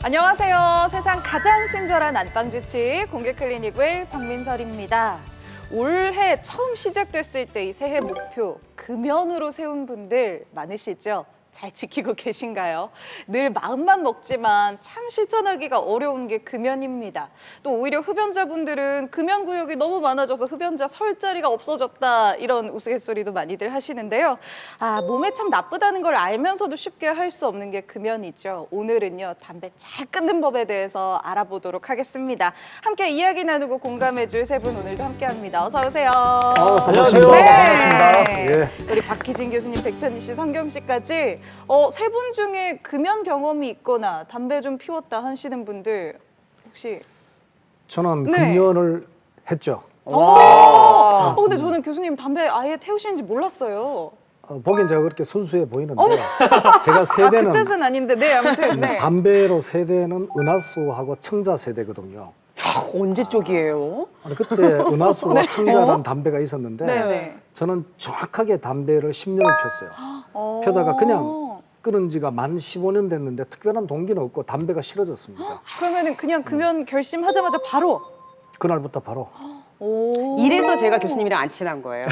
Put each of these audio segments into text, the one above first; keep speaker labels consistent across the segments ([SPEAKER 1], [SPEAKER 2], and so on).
[SPEAKER 1] 안녕하세요. 세상 가장 친절한 안방주치 공개클리닉 박민설입니다. 올해 처음 시작됐을 때 이 새해 목표 금연으로 세운 분들 많으시죠? 잘 지키고 계신가요? 늘 마음만 먹지만 참 실천하기가 어려운 게 금연입니다. 또 오히려 흡연자분들은 금연 구역이 너무 많아져서 흡연자 설 자리가 없어졌다 이런 우스갯소리도 많이들 하시는데요. 몸에 참 나쁘다는 걸 알면서도 쉽게 할 수 없는 게 금연이죠. 오늘은요, 담배 잘 끊는 법에 대해서 알아보도록 하겠습니다. 함께 이야기 나누고 공감해줄 세 분 오늘도 함께합니다. 어서 오세요.
[SPEAKER 2] 반갑습니다.
[SPEAKER 1] 네.
[SPEAKER 2] 반갑습니다. 예.
[SPEAKER 1] 우리 박희진 교수님, 백천희 씨, 성경 씨까지 세 분 중에 금연 경험이 있거나 담배 좀 피웠다 하시는 분들 혹시?
[SPEAKER 2] 저는
[SPEAKER 1] 네.
[SPEAKER 2] 금연을 했죠.
[SPEAKER 1] 근데 저는 교수님 담배 아예 태우시는지 몰랐어요.
[SPEAKER 2] 보기엔 제가 그렇게 순수해 보이는데 제가
[SPEAKER 1] 그
[SPEAKER 2] 세대는
[SPEAKER 1] 뜻은 아닌데, 네, 아무튼 네.
[SPEAKER 2] 담배로 세대는 은하수하고 청자 세대거든요.
[SPEAKER 3] 언제 쪽이에요?
[SPEAKER 2] 아니, 그때 은하수와 청자라는 담배가 있었는데
[SPEAKER 1] 네.
[SPEAKER 2] 저는 정확하게 담배를 10년을 폈어요. 펴다가 그냥 끊은 지가 만 15년 됐는데 특별한 동기는 없고 담배가 싫어졌습니다.
[SPEAKER 1] 그러면은 그냥 금연 결심하자마자 바로.
[SPEAKER 2] 그날부터 바로.
[SPEAKER 3] 이래서 제가 교수님이랑 안 친한 거예요.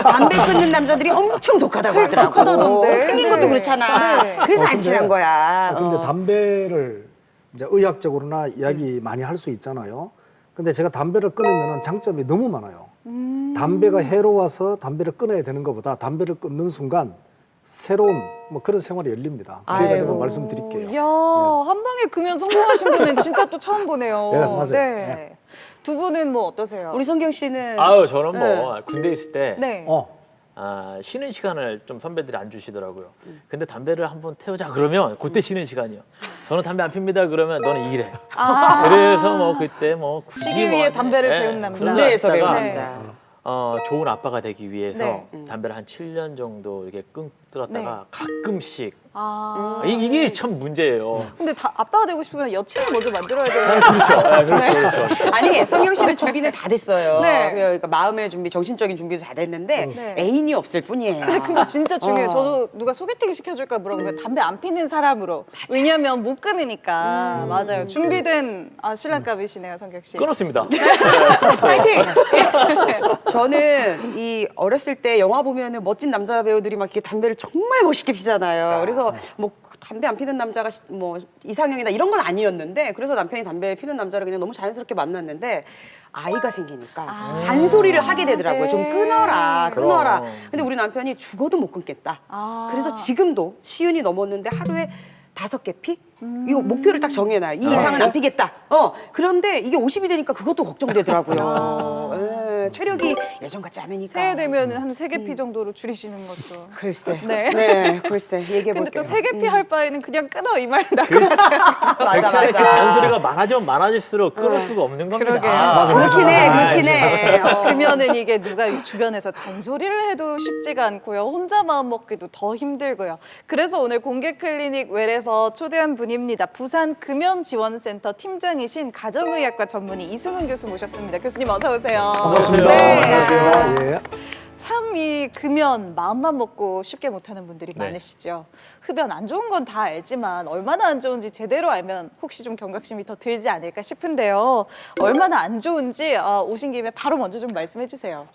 [SPEAKER 3] 담배 끊는 남자들이 엄청 독하다고 하더라고.
[SPEAKER 1] 독하다던데.
[SPEAKER 3] 생긴 것도
[SPEAKER 1] 네.
[SPEAKER 3] 그렇잖아.
[SPEAKER 1] 네.
[SPEAKER 3] 그래서 안
[SPEAKER 2] 근데-
[SPEAKER 3] 친한 거야.
[SPEAKER 2] 근데 담배를 이제 의학적으로나 이야기 많이 할 수 있잖아요. 근데 제가 담배를 끊으면 장점이 너무 많아요. 담배가 해로워서 담배를 끊어야 되는 것보다 담배를 끊는 순간 새로운 그런 생활이 열립니다. 기회가 되면
[SPEAKER 3] 아이고.
[SPEAKER 2] 말씀드릴게요.
[SPEAKER 1] 이야, 한 방에 금연 성공하신 분은 진짜 또 처음 보네요.
[SPEAKER 2] 네, 맞아요.
[SPEAKER 1] 네. 두 분은 뭐 어떠세요?
[SPEAKER 3] 우리 성경 씨는
[SPEAKER 4] 아유 저는 뭐 군대 있을 때
[SPEAKER 1] 네.
[SPEAKER 4] 쉬는 시간을 좀 선배들이 안 주시더라고요. 근데 담배를 한번 태우자 그러면 그때 쉬는 시간이요. 저는 담배 안 핍니다 그러면 너는 일해. 그래서 뭐 그때 뭐 굳이
[SPEAKER 1] 쉬기
[SPEAKER 4] 뭐
[SPEAKER 1] 위해
[SPEAKER 4] 하지.
[SPEAKER 1] 담배를
[SPEAKER 4] 네,
[SPEAKER 1] 배운 남자.
[SPEAKER 4] 그러다
[SPEAKER 3] 군대에서 배운
[SPEAKER 4] 있다가
[SPEAKER 1] 네.
[SPEAKER 3] 남자.
[SPEAKER 4] 좋은 아빠가 되기 위해서
[SPEAKER 1] 네.
[SPEAKER 4] 담배를 한 7년 정도 이렇게 끊었다가 가끔씩 이게 참 문제예요.
[SPEAKER 1] 근데 아빠가 되고 싶으면 여친을 먼저 만들어야 돼요.
[SPEAKER 4] 그렇죠.
[SPEAKER 3] 아니 성경 씨는 준비는 다 됐어요.
[SPEAKER 1] 네.
[SPEAKER 3] 그러니까 마음의 준비, 정신적인 준비도 다 됐는데
[SPEAKER 1] 네.
[SPEAKER 3] 애인이 없을 뿐이에요.
[SPEAKER 1] 근데 그거 진짜 중요해요.
[SPEAKER 3] 어.
[SPEAKER 1] 저도 누가 소개팅 시켜줄까 물어보면 담배 안 피는 사람으로. 왜냐면 못 끊으니까. 맞아요. 준비된 신랑감이시네요, 성경 씨.
[SPEAKER 4] 끊었습니다.
[SPEAKER 1] 파이팅!
[SPEAKER 3] 저는 이 어렸을 때 영화 보면은 멋진 남자 배우들이 막 이렇게 담배를 정말 멋있게 피잖아요. 그래서 뭐 담배 안 피는 남자가 뭐 이상형이나 이런 건 아니었는데 그래서 남편이 담배 피는 남자를 그냥 너무 자연스럽게 만났는데 아이가 생기니까 잔소리를 하게 되더라고요.
[SPEAKER 1] 네.
[SPEAKER 3] 좀 끊어라.
[SPEAKER 4] 그럼.
[SPEAKER 3] 근데 우리 남편이 죽어도 못 끊겠다.
[SPEAKER 1] 아.
[SPEAKER 3] 그래서 지금도 시윤이 넘었는데 하루에 5개 피? 이거 목표를 딱 정해놔요. 이 이상은 안 피겠다. 그런데 이게 50이 되니까 그것도 걱정되더라고요. 예, 체력이 예전 같지 않으니까.
[SPEAKER 1] 새해 되면 한 3개 피 정도로 줄이시는 것도.
[SPEAKER 3] 글쎄.
[SPEAKER 1] 네.
[SPEAKER 3] 글쎄. 얘기해볼게요.
[SPEAKER 1] 근데 또 3개 피 할 바에는 그냥 끊어 이 말 나고.
[SPEAKER 3] 맞아,
[SPEAKER 4] 백천희 씨 자연소리가 많아지면 많아질수록 끊을 수가 없는 겁니다.
[SPEAKER 1] 그러게요.
[SPEAKER 3] 그렇긴 해.
[SPEAKER 1] 금연은 이게 누가 주변에서 잔소리를 해도 쉽지가 않고요. 혼자 마음 먹기도 더 힘들고요. 그래서 오늘 공개 클리닉 웰에서 초대한 분입니다. 부산 금연지원센터 팀장이신 가정의학과 전문의 이승훈 교수 모셨습니다. 교수님 어서 오세요.
[SPEAKER 2] 반갑습니다.
[SPEAKER 1] 네.
[SPEAKER 2] 반갑습니다. 예.
[SPEAKER 1] 참 이 금연 마음만 먹고 쉽게 못하는 분들이
[SPEAKER 4] 네.
[SPEAKER 1] 많으시죠. 흡연 안 좋은 건 다 알지만 얼마나 안 좋은지 제대로 알면 혹시 좀 경각심이 더 들지 않을까 싶은데요. 얼마나 안 좋은지 오신 김에 바로 먼저 좀 말씀해 주세요.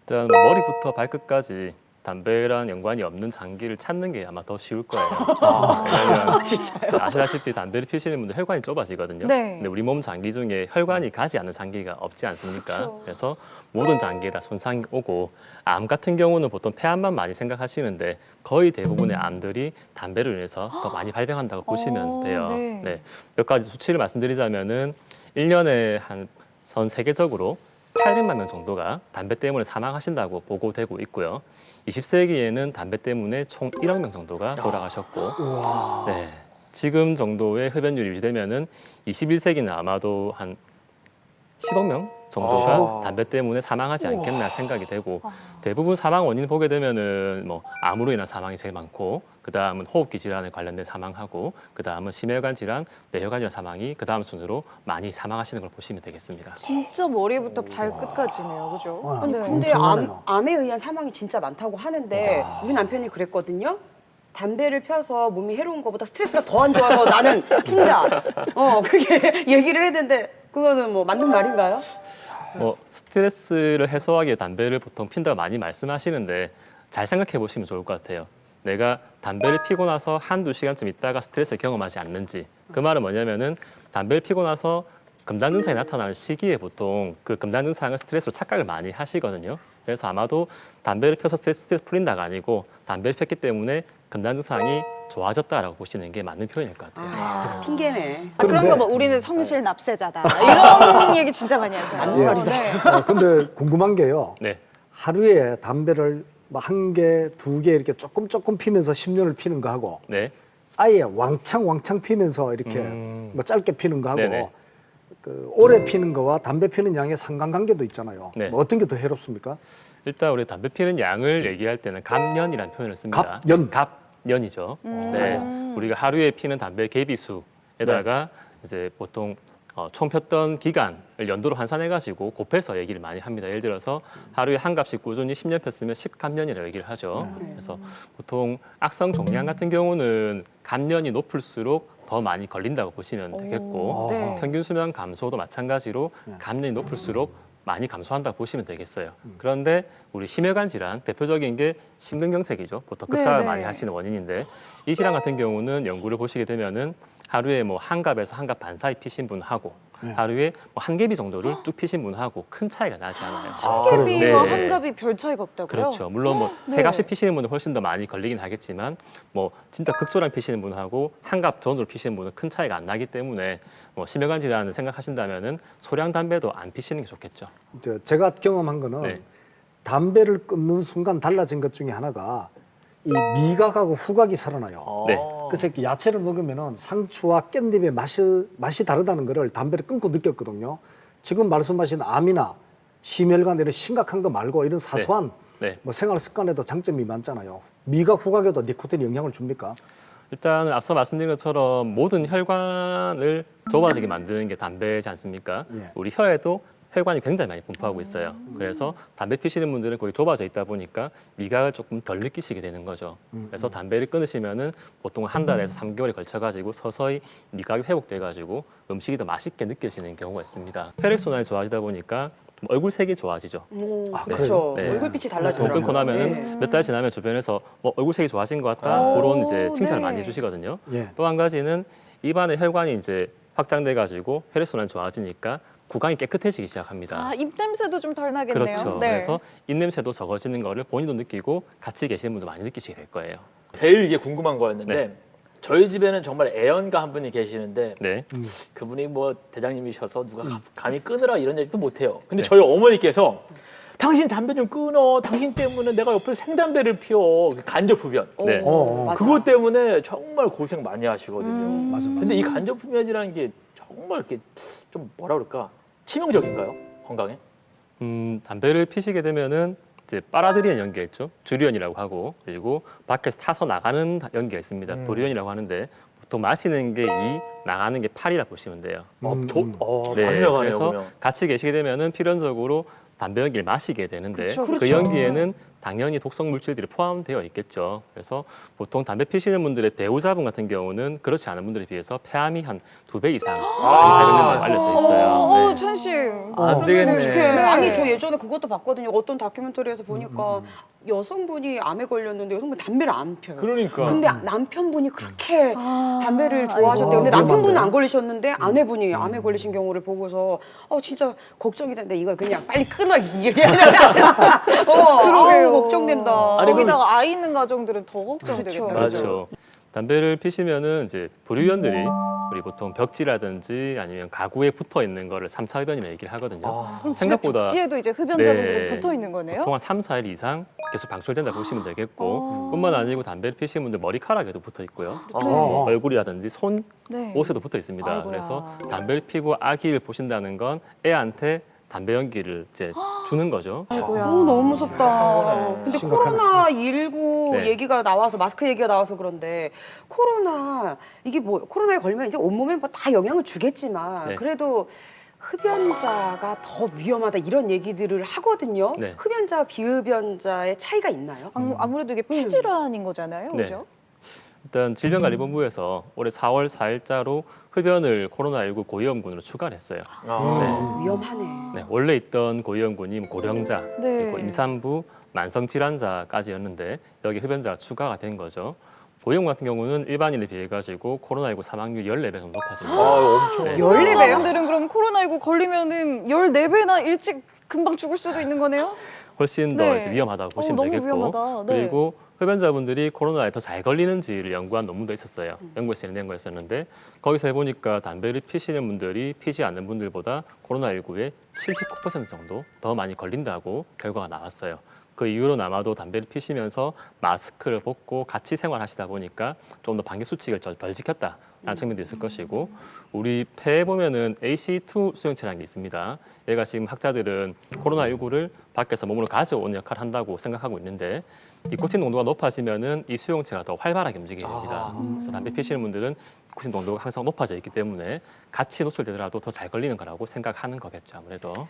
[SPEAKER 5] 일단 머리부터 발끝까지 담배랑 연관이 없는 장기를 찾는 게 아마 더 쉬울 거예요. 왜냐면 아시다시피 담배를 피우시는 분들 혈관이 좁아지거든요.
[SPEAKER 1] 네.
[SPEAKER 5] 근데 우리 몸 장기 중에 혈관이 가지 않는 장기가 없지 않습니까?
[SPEAKER 1] 그렇죠.
[SPEAKER 5] 그래서 모든 장기에 다 손상이 오고 암 같은 경우는 보통 폐암만 많이 생각하시는데 거의 대부분의 암들이 담배를 인해서 더 많이 발병한다고 보시면 돼요.
[SPEAKER 1] 네.
[SPEAKER 5] 몇 가지 수치를 말씀드리자면은 1년에 전 세계적으로 800만 명 정도가 담배 때문에 사망하신다고 보고되고 있고요. 20세기에는 담배 때문에 총 1억 명 정도가 돌아가셨고, 네, 지금 정도의 흡연율이 유지되면은 21세기는 아마도 한 10억 명 정도가 담배 때문에 사망하지 않겠나 생각이 되고, 대부분 사망 원인 보게 되면은 뭐 암으로 인한 사망이 제일 많고, 그 다음은 호흡기 질환에 관련된 사망하고, 그 다음은 심혈관 질환, 뇌혈관 질환 사망이 그 다음 순으로 많이 사망하시는 걸 보시면 되겠습니다.
[SPEAKER 1] 진짜 머리부터 발끝까지네요, 그죠?
[SPEAKER 2] 와,
[SPEAKER 1] 네.
[SPEAKER 3] 근데
[SPEAKER 2] 엄청나네요.
[SPEAKER 3] 암에 의한 사망이 진짜 많다고 하는데 우리 남편이 그랬거든요. 담배를 펴서 몸이 해로운 것보다 스트레스가 더 안 좋아서 나는 핀다. 그렇게 얘기를 했는데 그거는 뭐 맞는 말인가요?
[SPEAKER 5] 스트레스를 해소하기 위해 담배를 보통 핀다고 많이 말씀하시는데 잘 생각해 보시면 좋을 것 같아요. 내가 담배를 피고 나서 한두 시간쯤 있다가 스트레스를 경험하지 않는지. 그 말은 뭐냐면은 담배를 피고 나서 금단 증상이 나타나는 시기에 보통 그 금단 증상을 스트레스로 착각을 많이 하시거든요. 그래서 아마도 담배를 펴서 스트레스 풀린다가 아니고 담배를 폈기 때문에 금단 증상이 좋아졌다라고 보시는 게 맞는 표현일 것 같아요.
[SPEAKER 3] 핑계네.
[SPEAKER 1] 그런
[SPEAKER 2] 그런데-
[SPEAKER 1] 거 뭐 우리는 성실 납세자다 이런 얘기 진짜 많이 하세요.
[SPEAKER 3] 맞는 말이다.
[SPEAKER 1] 네.
[SPEAKER 2] 근데 궁금한 게요.
[SPEAKER 5] 네.
[SPEAKER 2] 하루에 담배를 뭐 한 개, 두 개 이렇게 조금 피면서 10년을 피는 거 하고
[SPEAKER 5] 네.
[SPEAKER 2] 아예 왕창 피면서 이렇게 뭐 짧게 피는 거 하고
[SPEAKER 5] 네네.
[SPEAKER 2] 그 오래 피는 거와 담배 피는 양의 상관관계도 있잖아요.
[SPEAKER 5] 네.
[SPEAKER 2] 뭐 어떤 게 더 해롭습니까?
[SPEAKER 5] 일단 우리 담배 피는 양을 얘기할 때는 갑년이라는 표현을 씁니다.
[SPEAKER 2] 갑년.
[SPEAKER 5] 갑년이죠. 네, 우리가 하루에 피는 담배 개비수에다가 이제 보통 총 폈던 기간을 연도로 환산해가지고 곱해서 얘기를 많이 합니다. 예를 들어서 하루에 한 갑씩 꾸준히 10년 폈으면 10갑년이라고 얘기를 하죠. 그래서 보통 악성 종양 같은 경우는 갑년이 높을수록 더 많이 걸린다고 보시면 되겠고
[SPEAKER 1] 네.
[SPEAKER 5] 평균 수명 감소도 마찬가지로 갑년이 높을수록 많이 감소한다고 보시면 되겠어요. 그런데 우리 심혈관 질환 대표적인 게 심근경색이죠. 보통 급사를
[SPEAKER 1] 네, 네.
[SPEAKER 5] 많이 하시는 원인인데 이 질환 같은 경우는 연구를 보시게 되면은 하루에 뭐 한 갑에서 한 갑 반 사이 피신 분하고 하루에 뭐 한 개비 정도를 쭉 피신 분하고 큰 차이가 나지 않아요.
[SPEAKER 1] 한 개비와
[SPEAKER 5] 네.
[SPEAKER 1] 한 갑이 별 차이가 없다고요?
[SPEAKER 5] 그렇죠. 물론 뭐
[SPEAKER 1] 네.
[SPEAKER 5] 세 갑씩 피시는 분은 훨씬 더 많이 걸리긴 하겠지만 뭐 진짜 극소량 피시는 분하고 한 갑 전후로 피시는 분은 큰 차이가 안 나기 때문에 뭐 심혈관 질환을 생각하신다면은 소량 담배도 안 피시는 게 좋겠죠.
[SPEAKER 2] 제가 경험한 거는
[SPEAKER 5] 네.
[SPEAKER 2] 담배를 끊는 순간 달라진 것 중에 하나가 이 미각하고 후각이 살아나요.
[SPEAKER 5] 네.
[SPEAKER 2] 그래서 이렇게 야채를 먹으면은 상추와 깻잎의 맛이 다르다는 거를 담배를 끊고 느꼈거든요. 지금 말씀하신 암이나 심혈관 이런 심각한 거 말고 이런 사소한
[SPEAKER 5] 네.
[SPEAKER 2] 뭐 생활 습관에도 장점이 많잖아요. 미각 후각에도 니코틴이 영향을 줍니까?
[SPEAKER 5] 일단 앞서 말씀드린 것처럼 모든 혈관을 좁아지게 만드는 게 담배지 않습니까?
[SPEAKER 2] 예.
[SPEAKER 5] 우리 혀에도 혈관이 굉장히 많이 분포하고 있어요. 그래서 담배 피시는 분들은 거기 좁아져 있다 보니까 미각을 조금 덜 느끼시게 되는 거죠. 그래서 담배를 끊으시면은 보통 한 달에서 3개월에 걸쳐가지고 서서히 미각이 회복돼가지고 음식이 더 맛있게 느껴지는 경우가 있습니다. 혈액순환이 좋아지다 보니까 얼굴 색이 좋아지죠.
[SPEAKER 3] 그렇죠.
[SPEAKER 5] 네.
[SPEAKER 3] 얼굴빛이
[SPEAKER 5] 돈
[SPEAKER 3] 달라지더라고요.
[SPEAKER 5] 끊고 나면은 몇 달 지나면 주변에서 얼굴 색이 좋아진 것 같다 그런 이제 칭찬을 많이 해주시거든요.
[SPEAKER 2] 예.
[SPEAKER 5] 또 한 가지는 입안의 혈관이 이제 확장돼 가지고 혈액순환이 좋아지니까 구강이 깨끗해지기 시작합니다.
[SPEAKER 1] 아, 입냄새도 좀 덜 나겠네요.
[SPEAKER 5] 그렇죠.
[SPEAKER 1] 네.
[SPEAKER 5] 그래서 입냄새도 적어지는 거를 본인도 느끼고 같이 계시는 분도 많이 느끼시게 될 거예요.
[SPEAKER 4] 제일 이게 궁금한 거였는데
[SPEAKER 5] 네.
[SPEAKER 4] 저희 집에는 정말 애연가 한 분이 계시는데
[SPEAKER 5] 네.
[SPEAKER 4] 그분이 뭐 대장님이셔서 누가 감히 끊으라 이런 얘기도 못해요. 근데
[SPEAKER 5] 네.
[SPEAKER 4] 저희 어머니께서 당신 담배 좀 끊어. 당신 때문에 내가 옆에서 생담배를 피워. 간접 흡연.
[SPEAKER 5] 네.
[SPEAKER 3] 맞아.
[SPEAKER 4] 그것 때문에 정말 고생 많이 하시거든요.
[SPEAKER 2] 맞아.
[SPEAKER 4] 근데 이 간접 흡연이라는 게 정말 이렇게 좀 뭐라 그럴까 치명적인가요? 건강에?
[SPEAKER 5] 담배를 피시게 되면은 이제 빨아들이는 연기가 있죠. 주류연이라고 하고 그리고 밖에서 타서 나가는 연기가 있습니다. 부류연이라고 하는데 보통 마시는 게 2, 나가는 게 8이라 보시면 돼요.
[SPEAKER 4] 많이
[SPEAKER 5] 네,
[SPEAKER 4] 나가네요.
[SPEAKER 5] 그래서
[SPEAKER 4] 그러면.
[SPEAKER 5] 같이 계시게 되면은 필연적으로 담배 연기를 마시게 되는데
[SPEAKER 1] 그쵸,
[SPEAKER 5] 그
[SPEAKER 1] 그쵸.
[SPEAKER 5] 연기에는 당연히 독성 물질들이 포함되어 있겠죠. 그래서 보통 담배 피시는 분들의 배우자분 같은 경우는 그렇지 않은 분들에 비해서 폐암이 한 2배 이상 발병된다고 알려져 있어요. 네.
[SPEAKER 1] 천식.
[SPEAKER 4] 안 되겠네.
[SPEAKER 3] 어떡해.
[SPEAKER 1] 네.
[SPEAKER 3] 아니 저 예전에 그것도 봤거든요. 어떤 다큐멘터리에서 보니까 여성분이 암에 걸렸는데 여성분이 담배를 안 펴요.
[SPEAKER 4] 그러니까.
[SPEAKER 3] 근데 남편분이 그렇게 담배를 좋아하셨대요.
[SPEAKER 2] 아이고.
[SPEAKER 3] 근데 남편분은
[SPEAKER 2] 위험한데?
[SPEAKER 3] 안 걸리셨는데 아내분이 암에 걸리신 경우를 보고서 진짜 걱정이 된다. 이거 그냥 빨리 끊어 얘기해야 되나?
[SPEAKER 1] 그러게요.
[SPEAKER 3] 걱정된다.
[SPEAKER 4] 아니,
[SPEAKER 1] 거기다가 아이 있는 가정들은 더 걱정되겠다.
[SPEAKER 3] 그렇죠.
[SPEAKER 5] 그렇죠. 담배를 피시면은 이제 불유연들이 우리 보통 벽지라든지 아니면 가구에 붙어 있는 거를 3차 흡연이라 얘기를 하거든요.
[SPEAKER 1] 그럼
[SPEAKER 5] 생각보다
[SPEAKER 1] 집에도 이제 흡연자분들이
[SPEAKER 5] 네.
[SPEAKER 1] 붙어 있는 거네요.
[SPEAKER 5] 보통 한 3, 4일 이상 계속 방출된다 보시면 되겠고 뿐만 아니고 담배를 피시는 분들 머리카락에도 붙어 있고요. 얼굴이라든지 손,
[SPEAKER 1] 네.
[SPEAKER 5] 옷에도 붙어 있습니다.
[SPEAKER 1] 아이고야.
[SPEAKER 5] 그래서 담배를 피고 아기를 보신다는 건 애한테 담배 연기를 이제 주는 거죠.
[SPEAKER 1] 아이고야.
[SPEAKER 3] 너무 무섭다. 근데
[SPEAKER 2] 심각하네.
[SPEAKER 3] 코로나19
[SPEAKER 5] 네.
[SPEAKER 3] 얘기가 나와서 마스크 얘기가 나와서 그런데 이게 뭐 코로나에 걸리면 이제 온몸에 뭐 다 영향을 주겠지만
[SPEAKER 5] 네.
[SPEAKER 3] 그래도 흡연자가 더 위험하다 이런 얘기들을 하거든요.
[SPEAKER 5] 네.
[SPEAKER 3] 흡연자 비흡연자의 차이가 있나요?
[SPEAKER 1] 아무래도 이게 폐질환인 거잖아요.
[SPEAKER 5] 네.
[SPEAKER 1] 그죠?
[SPEAKER 5] 일단 질병관리본부에서 올해 4월 4일자로 흡연을 코로나19 고위험군으로 추가를 했어요.
[SPEAKER 3] 위험하네.
[SPEAKER 5] 네, 원래 있던 고위험군이 고령자,
[SPEAKER 1] 네.
[SPEAKER 5] 그리고 임산부, 만성질환자까지였는데 여기 흡연자가 추가가 된 거죠. 고위험 같은 경우는 일반인에 비해 가지고 코로나19 사망률 14배 정도 높아집니다.
[SPEAKER 4] 엄청.
[SPEAKER 5] 네.
[SPEAKER 3] 14배요?
[SPEAKER 1] 흡연자분들은 그럼 코로나19 걸리면은 14배나 일찍 금방 죽을 수도 있는 거네요?
[SPEAKER 5] 훨씬 더
[SPEAKER 1] 네.
[SPEAKER 5] 이제 위험하다고 보시면
[SPEAKER 1] 너무
[SPEAKER 5] 되겠고
[SPEAKER 1] 위험하다. 네.
[SPEAKER 5] 그리고 흡연자분들이 코로나에 더 잘 걸리는지를 연구한 논문도 있었어요. 연구에서 낸 거였었는데 거기서 해보니까 담배를 피시는 분들이 피지 않는 분들보다 코로나19에 79% 정도 더 많이 걸린다고 결과가 나왔어요. 그 이후로 아마도 담배를 피시면서 마스크를 벗고 같이 생활하시다 보니까 좀 더 방역 수칙을 덜 지켰다라는 측면도 있을 것이고 우리 폐에 보면은 ACE2 수용체라는 게 있습니다. 얘가 지금 학자들은 코로나19를 밖에서 몸으로 가져오는 역할을 한다고 생각하고 있는데 니코틴 농도가 높아지면은 이 수용체가 더 활발하게 움직이게 됩니다. 그래서 담배 피시는 분들은 니코틴 농도가 항상 높아져 있기 때문에 같이 노출되더라도 더 잘 걸리는 거라고 생각하는 거겠죠, 아무래도.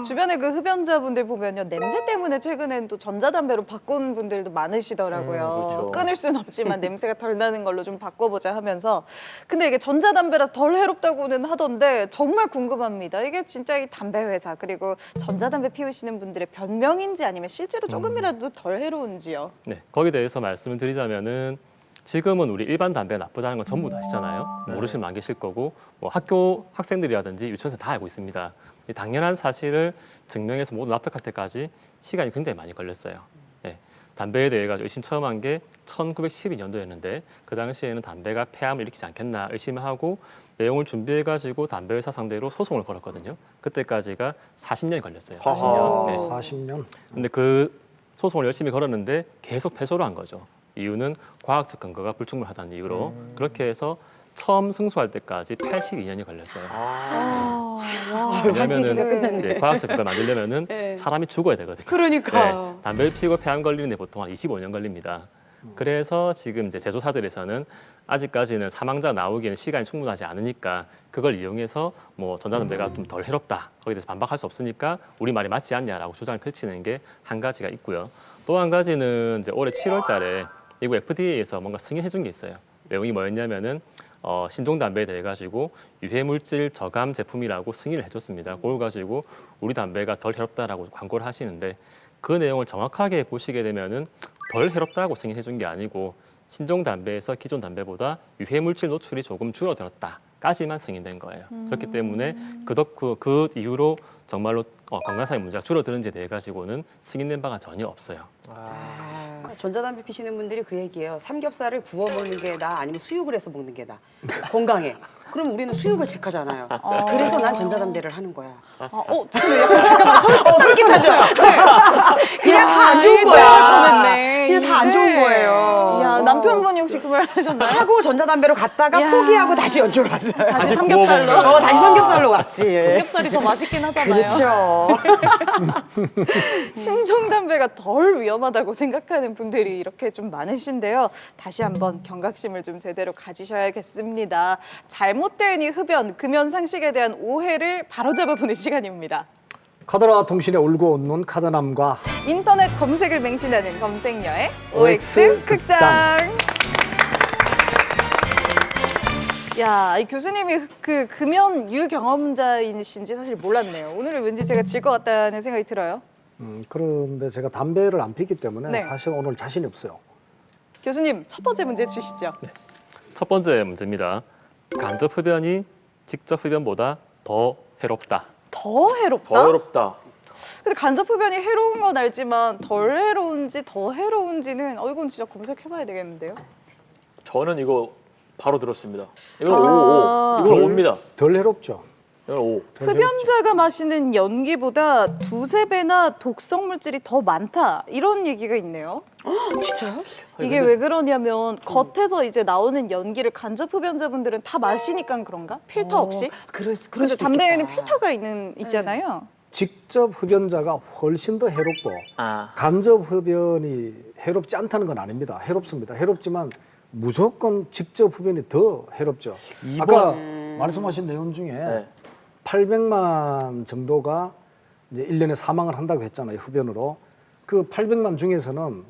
[SPEAKER 1] 주변에 그 흡연자분들 보면요, 냄새 때문에 최근엔 또 전자담배로 바꾼 분들도 많으시더라고요.
[SPEAKER 4] 그렇죠.
[SPEAKER 1] 끊을 수는 없지만 냄새가 덜 나는 걸로 좀 바꿔보자 하면서. 근데 이게 전자담배라서 덜 해롭다고는 하던데 정말 궁금합니다. 이게 진짜 이 담배 회사 그리고 전자담배 피우시는 분들의 변명인지 아니면 실제로 조금이라도 덜 해로운지요?
[SPEAKER 5] 네, 거기에 대해서 말씀을 드리자면은 지금은 우리 일반 담배가 나쁘다는 건 전부 다 아시잖아요. 모르시는 분 안 계실 거고 뭐 학교 학생들이라든지 유치원에서 다 알고 있습니다. 이 당연한 사실을 증명해서 모두 납득할 때까지 시간이 굉장히 많이 걸렸어요. 네, 담배에 대해 가지고 의심 처음 한 게 1912년도였는데 그 당시에는 담배가 폐암을 일으키지 않겠나 의심하고 내용을 준비해 가지고 담배 회사 상대로 소송을 걸었거든요. 그때까지가 40년이 걸렸어요. 40년. 네.
[SPEAKER 2] 40년.
[SPEAKER 5] 근데 그 소송을 열심히 걸었는데 계속 패소를 한 거죠. 이유는 과학적 근거가 불충분하다는 이유로 그렇게 해서 처음 승소할 때까지 82년이 걸렸어요.
[SPEAKER 3] 세기가 끝났네.
[SPEAKER 5] 왜냐하면은 이제 과학적 근거를 만들려면은
[SPEAKER 3] 네.
[SPEAKER 5] 사람이 죽어야 되거든요.
[SPEAKER 3] 그러니까.
[SPEAKER 5] 네, 담배를 피우고 폐암 걸리는데 보통 한 25년 걸립니다. 그래서 지금 이제 제조사들에서는 아직까지는 사망자 나오기에는 시간이 충분하지 않으니까 그걸 이용해서 뭐 전자담배가 좀 덜 해롭다. 거기에 대해서 반박할 수 없으니까 우리 말이 맞지 않냐라고 주장을 펼치는 게 한 가지가 있고요. 또 한 가지는 이제 올해 7월달에 미국 FDA에서 뭔가 승인해 준 게 있어요. 내용이 뭐였냐면은 신종 담배에 대해 가지고 유해 물질 저감 제품이라고 승인을 해줬습니다. 그걸 가지고 우리 담배가 덜 해롭다라고 광고를 하시는데 그 내용을 정확하게 보시게 되면은 덜 해롭다고 승인해 준 게 아니고 신종 담배에서 기존 담배보다 유해 물질 노출이 조금 줄어들었다까지만 승인된 거예요. 그렇기 때문에 그 이후로 정말로 건강상의 문제가 줄어드는지에 대해 가지고는 승인된 바가 전혀 없어요.
[SPEAKER 3] 전자담배 피시는 분들이 그 얘기예요. 삼겹살을 구워 먹는 게 나 아니면 수육을 해서 먹는 게 나. 건강해. 그럼 우리는 수육을 체크하잖아요. 그래서 난 전자담배를 하는 거야.
[SPEAKER 1] 그럼 약간 잠깐만
[SPEAKER 3] 솔깃하죠? 그냥 다 안 좋은 거야.
[SPEAKER 1] 뻔했네.
[SPEAKER 3] 그냥 다 안 좋은 거예요.
[SPEAKER 1] 야, 남편분이 혹시 그 말 하셨나요?
[SPEAKER 3] 하고 전자담배로 갔다가
[SPEAKER 1] 야.
[SPEAKER 3] 포기하고 다시 연주를 왔어요.
[SPEAKER 1] 다시 삼겹살로?
[SPEAKER 3] 다시 삼겹살로 갔지.
[SPEAKER 1] 삼겹살이 더 맛있긴 하잖아요.
[SPEAKER 3] 그렇죠.
[SPEAKER 1] 신종담배가 덜 위험하다고 생각하는 분들이 이렇게 좀 많으신데요. 다시 한번 경각심을 좀 제대로 가지셔야겠습니다. 잘못된 이 흡연, 금연 상식에 대한 오해를 바로잡아보는 시간입니다.
[SPEAKER 2] 카더라 통신에 울고 웃는 카더남과
[SPEAKER 1] 인터넷 검색을 맹신하는 검색녀의
[SPEAKER 2] OX
[SPEAKER 1] OX 극장.
[SPEAKER 2] 극장.
[SPEAKER 1] 야, 이 교수님이 그 금연 유경험자이신지 사실 몰랐네요. 오늘은 왠지 제가 질 것 같다는 생각이 들어요.
[SPEAKER 2] 그런데 제가 담배를 안 피기 때문에
[SPEAKER 1] 네.
[SPEAKER 2] 사실 오늘 자신이 없어요.
[SPEAKER 1] 교수님, 첫 번째 문제 주시죠.
[SPEAKER 5] 첫 번째 문제입니다. 간접 흡연이 직접 흡연보다 더 해롭다.
[SPEAKER 1] 더 해롭다?
[SPEAKER 4] 더 어렵다.
[SPEAKER 1] 근데 간접 흡연이 해로운 건 알지만 덜 해로운지 더 해로운지는 이건 진짜 검색해봐야 되겠는데요.
[SPEAKER 4] 저는 이거 바로 들었습니다. 이건
[SPEAKER 1] 아.
[SPEAKER 4] 5. 이건 5입니다.
[SPEAKER 2] 덜 해롭죠.
[SPEAKER 4] 이건 5.
[SPEAKER 1] 흡연자가 마시는 연기보다 두세 배나 독성 물질이 더 많다 이런 얘기가 있네요.
[SPEAKER 3] 진짜요?
[SPEAKER 1] 이게 왜 그러냐면 겉에서 이제 나오는 연기를 간접 흡연자분들은 다 마시니까 그런가? 필터 없이?
[SPEAKER 3] 그럴
[SPEAKER 1] 그렇죠.
[SPEAKER 3] 수도
[SPEAKER 1] 담배에는
[SPEAKER 3] 있겠다.
[SPEAKER 1] 필터가 있잖아요.
[SPEAKER 2] 직접 흡연자가 훨씬 더 해롭고
[SPEAKER 4] 아.
[SPEAKER 2] 간접 흡연이 해롭지 않다는 건 아닙니다. 해롭습니다. 해롭지만 무조건 직접 흡연이 더 해롭죠. 아까 말씀하신 내용 중에
[SPEAKER 4] 네.
[SPEAKER 2] 800만 정도가 이제 1년에 사망을 한다고 했잖아요. 흡연으로. 그 800만 중에서는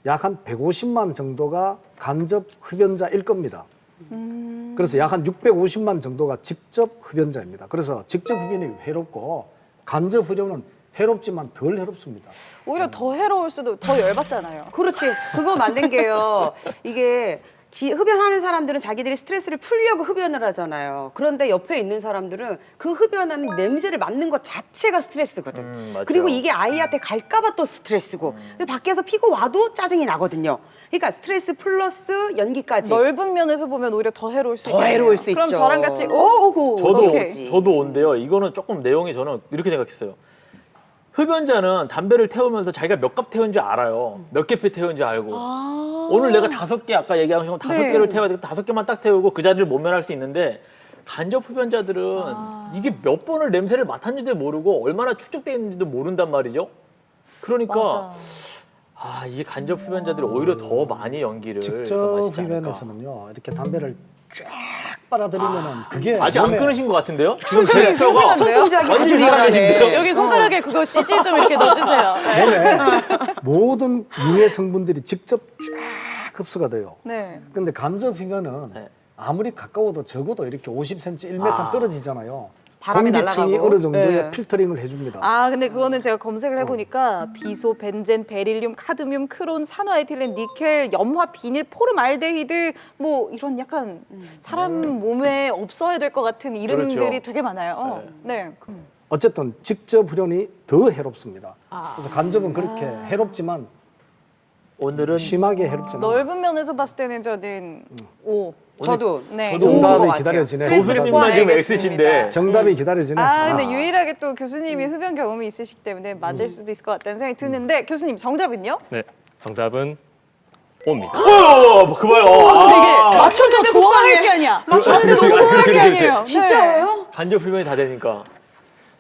[SPEAKER 2] 약 한 150만 정도가 간접 흡연자일 겁니다. 그래서 약 한 650만 정도가 직접 흡연자입니다. 그래서 직접 흡연이 해롭고 간접 흡연은 해롭지만 덜 해롭습니다.
[SPEAKER 1] 오히려 더 해로울 수도, 더 열받잖아요.
[SPEAKER 3] 그렇지. 그거 만든 게요. 이게 흡연하는 사람들은 자기들이 스트레스를 풀려고 흡연을 하잖아요. 그런데 옆에 있는 사람들은 그 흡연하는 냄새를 맡는 것 자체가 스트레스거든.
[SPEAKER 4] 맞아요.
[SPEAKER 3] 그리고 이게 아이한테 갈까봐 또 스트레스고. 근데 밖에서 피고 와도 짜증이 나거든요. 그러니까 스트레스 플러스 연기까지.
[SPEAKER 1] 넓은 면에서 보면 오히려 더 해로울 수
[SPEAKER 3] 더
[SPEAKER 1] 있겠네요.
[SPEAKER 3] 해로울 수
[SPEAKER 1] 그럼
[SPEAKER 3] 있죠.
[SPEAKER 1] 저랑 같이
[SPEAKER 3] 오고.
[SPEAKER 4] 저도 온데요. 이거는 조금 내용이 저는 이렇게 생각했어요. 흡연자는 담배를 태우면서 자기가 몇 갑 태운지 알아요. 몇 개피 태운지 알고. 오늘 내가 5개 아까 얘기한 것처럼 5개를 태워야 되고 5개만 딱 태우고 그 자리를 모면할 수 있는데 간접 흡연자들은 이게 몇 번을 냄새를 맡았는지도 모르고 얼마나 축적돼 있는지도 모른단 말이죠. 그러니까
[SPEAKER 1] 맞아.
[SPEAKER 4] 이게 간접 흡연자들이 오히려 더 많이 연기를 더
[SPEAKER 2] 직접
[SPEAKER 4] 마시지 않을까.
[SPEAKER 2] 흡연에서는요, 이렇게 담배를 쫙 빨아들이면은 그게
[SPEAKER 4] 아직 안
[SPEAKER 2] 몸에
[SPEAKER 4] 끊으신 것 같은데요? 지금
[SPEAKER 1] 표정이
[SPEAKER 4] 제스처가
[SPEAKER 1] 생생한데요?
[SPEAKER 3] 손동작이
[SPEAKER 4] 완전히
[SPEAKER 3] 아주
[SPEAKER 4] 살아계신데요?
[SPEAKER 3] 리얼하네.
[SPEAKER 1] 여기 손가락에 그거 CG 좀 이렇게 넣어주세요. 네.
[SPEAKER 2] 몸에 모든 유해 성분들이 직접 쫙 흡수가 돼요.
[SPEAKER 1] 네.
[SPEAKER 2] 근데 간접 흡연은
[SPEAKER 4] 네.
[SPEAKER 2] 아무리 가까워도 적어도 이렇게 50cm, 1m 떨어지잖아요.
[SPEAKER 3] 바람이
[SPEAKER 2] 공기층이
[SPEAKER 3] 날아가고.
[SPEAKER 2] 어느 정도의
[SPEAKER 3] 네.
[SPEAKER 2] 필터링을 해줍니다.
[SPEAKER 1] 아, 근데 그거는 제가 검색을 해보니까 비소, 벤젠, 베릴륨, 카드뮴, 크론, 산화에틸렌, 니켈, 염화, 비닐, 포름알데히드 뭐 이런 약간 사람 몸에 없어야 될 것 같은 이름들이
[SPEAKER 4] 그렇죠.
[SPEAKER 1] 되게 많아요. 네.
[SPEAKER 2] 어쨌든 직접 흡연이 더 해롭습니다. 그래서 간접은 그렇게 해롭지만
[SPEAKER 4] 오늘은
[SPEAKER 2] 심하게 해롭지는 않아요.
[SPEAKER 1] 넓은 면에서 봤을 때는 저는 오.
[SPEAKER 3] 저도.
[SPEAKER 1] 네.
[SPEAKER 3] 저도 온것
[SPEAKER 2] 정답이
[SPEAKER 3] 같아요.
[SPEAKER 2] 기다려지네.
[SPEAKER 4] 도수님만 지금
[SPEAKER 3] 알겠습니다.
[SPEAKER 4] X신데
[SPEAKER 2] 정답이 기다려지네.
[SPEAKER 1] 아, 근데 유일하게 또 교수님이 흡연 경험이 있으시기 때문에 맞을 수도 있을 것 같다는 생각이 드는데 교수님 정답은요?
[SPEAKER 5] 네, 정답은 O입니다.
[SPEAKER 4] 그 봐요.
[SPEAKER 1] 근데 이게 맞춰서 좋아할 게 아니야. 맞췄는데 너무 좋아할 게 아니에요.
[SPEAKER 3] 진짜예요?
[SPEAKER 4] 간접 흡연이 다 되니까.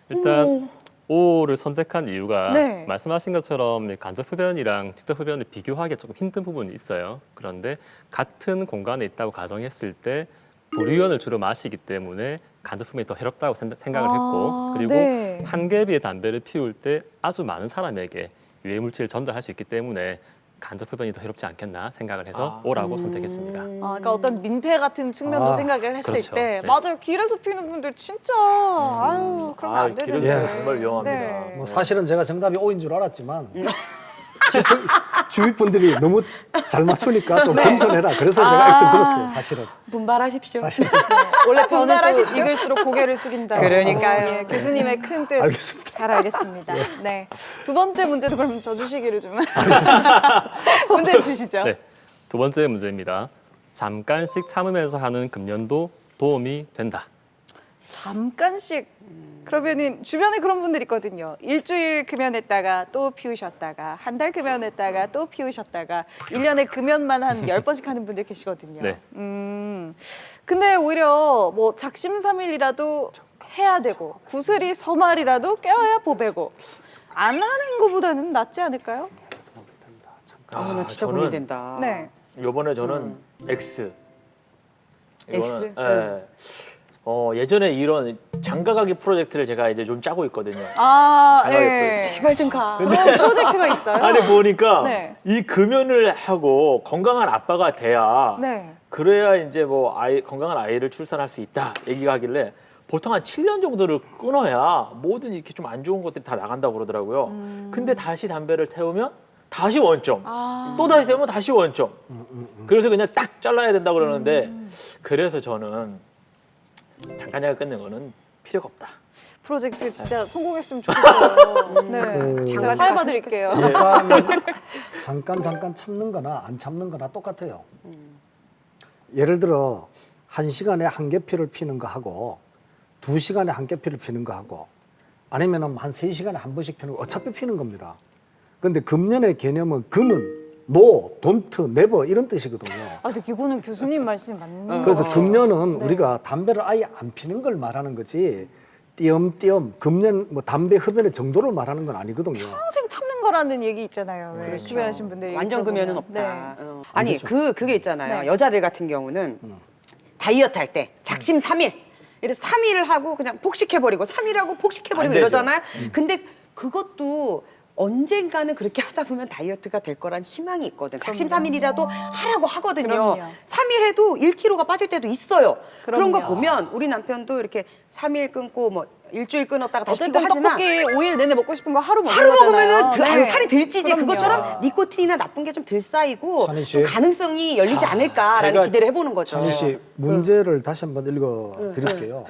[SPEAKER 5] 일단 O를 선택한 이유가
[SPEAKER 1] 네.
[SPEAKER 5] 말씀하신 것처럼 간접 흡연이랑 직접 흡연을 비교하기 조금 힘든 부분이 있어요. 그런데 같은 공간에 있다고 가정했을 때 불유연을 주로 마시기 때문에 간접 흡연이 더 해롭다고 생각을 했고, 그리고
[SPEAKER 1] 네.
[SPEAKER 5] 한 개비의 담배를 피울 때 아주 많은 사람에게 유해 물질을 전달할 수 있기 때문에 간접 흡연이 더 해롭지 않겠나 생각을 해서 O라고 선택했습니다.
[SPEAKER 1] 그러니까 어떤 민폐 같은 측면도
[SPEAKER 2] 아,
[SPEAKER 1] 생각을 했을
[SPEAKER 5] 그렇죠.
[SPEAKER 1] 때
[SPEAKER 5] 네.
[SPEAKER 1] 맞아요. 길에서 피는 분들 진짜 아유 그러면 안
[SPEAKER 4] 길은
[SPEAKER 1] 되는데.
[SPEAKER 4] 정말 위험합니다.
[SPEAKER 1] 네.
[SPEAKER 2] 뭐 사실은 제가 정답이 O인 줄 알았지만 주위 분들이 너무 잘 맞추니까 좀 겸손해라. 그래서 제가 X를 들었어요. 사실은.
[SPEAKER 3] 분발하십시오.
[SPEAKER 1] 원래 변화를 익을수록 고개를 숙인다.
[SPEAKER 3] 그러니까요.
[SPEAKER 1] 예, 교수님의 큰 뜻.
[SPEAKER 2] 알겠습니다.
[SPEAKER 1] 잘 알겠습니다. 네. 두 번째 문제도 그럼 져주시기를 좀. 문제 주시죠.
[SPEAKER 5] 네, 두 번째 문제입니다. 잠깐씩 참으면서 하는 금연도 도움이 된다.
[SPEAKER 1] 잠깐씩. 그러면은 주변에 그런 분들 있거든요. 일주일 금연했다가 또 피우셨다가 한 달 금연했다가 또 피우셨다가 1년에 금연만 한 10번씩 하는 분들 계시거든요.
[SPEAKER 5] 네.
[SPEAKER 1] 근데 오히려 뭐 작심삼일이라도 해야 되고 구슬이 서말이라도 껴야 보배고 안 하는 것보다는 낫지 않을까요?
[SPEAKER 3] 나 진짜
[SPEAKER 4] 저는
[SPEAKER 3] 고민이 된다.
[SPEAKER 1] 네.
[SPEAKER 4] 요번에 저는 X.
[SPEAKER 3] X?
[SPEAKER 4] 예전에 이런 장가가기 프로젝트를 제가 이제 좀 짜고 있거든요.
[SPEAKER 1] 아,
[SPEAKER 4] 잘
[SPEAKER 1] 예.
[SPEAKER 3] 제발 좀 가.
[SPEAKER 1] 그런 프로젝트가 있어요.
[SPEAKER 4] 아니 보니까
[SPEAKER 1] 네.
[SPEAKER 4] 이 금연을 하고 건강한 아빠가 돼야
[SPEAKER 1] 네.
[SPEAKER 4] 그래야 이제 뭐 건강한 아이를 출산할 수 있다 얘기가 하길래 보통 한 7년 정도를 끊어야 모든 이렇게 좀 안 좋은 것들이 다 나간다고 그러더라고요. 근데 다시 담배를 태우면 다시 원점. 또 다시 태우면 다시 원점. 그래서 그냥 딱 잘라야 된다고 그러는데 그래서 저는 잠깐 끊는 거는 필요가 없다.
[SPEAKER 1] 프로젝트 진짜 성공했으면 좋겠어요. 네. 제가 사회 봐드릴게요.
[SPEAKER 2] 잠깐 참는 거나 안 참는 거나 똑같아요. 예를 들어 1시간에 한 개피를 피는 거 하고 2시간에 한 개피를 피는 거 하고 아니면 한 3시간에 한 번씩 피는 거 어차피 피는 겁니다. 근데 금연의 개념은 금은 no, don't, never 이런 뜻이거든요.
[SPEAKER 1] 아, 근데 이거는 교수님 말씀이 맞는
[SPEAKER 2] 그래서 금연은
[SPEAKER 1] 네.
[SPEAKER 2] 우리가 담배를 아예 안 피는 걸 말하는 거지 띄엄띄엄 금연 뭐 담배 흡연의 정도를 말하는 건 아니거든요.
[SPEAKER 1] 평생 참는 거라는 얘기 있잖아요. 왜
[SPEAKER 3] 그렇죠.
[SPEAKER 1] 구매하신 분들이
[SPEAKER 3] 완전
[SPEAKER 1] 들어보면.
[SPEAKER 3] 금연은 없다.
[SPEAKER 1] 네.
[SPEAKER 3] 아니
[SPEAKER 2] 그렇죠.
[SPEAKER 3] 그게 있잖아요.
[SPEAKER 1] 네.
[SPEAKER 3] 여자들 같은 경우는 다이어트 할 때 작심 3일 이래서 3일을 하고 그냥 폭식해버리고 3일하고 폭식해버리고
[SPEAKER 4] 안 되죠.
[SPEAKER 3] 이러잖아요. 근데 그것도 언젠가는 그렇게 하다 보면 다이어트가 될 거란 희망이 있거든. 작심삼일이라도 하라고 하거든요.
[SPEAKER 1] 그럼요.
[SPEAKER 3] 3일 해도 1kg가 빠질 때도 있어요. 그런 거
[SPEAKER 1] 그럼요.
[SPEAKER 3] 보면 우리 남편도 이렇게 3일 끊고 뭐 일주일 끊었다가 다시 끊고
[SPEAKER 1] 어쨌든
[SPEAKER 3] 하지만
[SPEAKER 1] 떡볶이 5일 내내 먹고 싶은 거 하루 먹는
[SPEAKER 3] 하루
[SPEAKER 1] 거잖아요.
[SPEAKER 3] 먹으면은 아유,
[SPEAKER 1] 네.
[SPEAKER 3] 살이 들 찌지.
[SPEAKER 1] 그럼요.
[SPEAKER 3] 그것처럼 니코틴이나 나쁜 게 좀 덜 쌓이고
[SPEAKER 2] 찬희 씨.
[SPEAKER 3] 좀 가능성이 열리지 않을까라는
[SPEAKER 4] 제가-
[SPEAKER 3] 기대를 해보는 거죠.
[SPEAKER 2] 찬희 씨 문제를 다시 한번 읽어 드릴게요.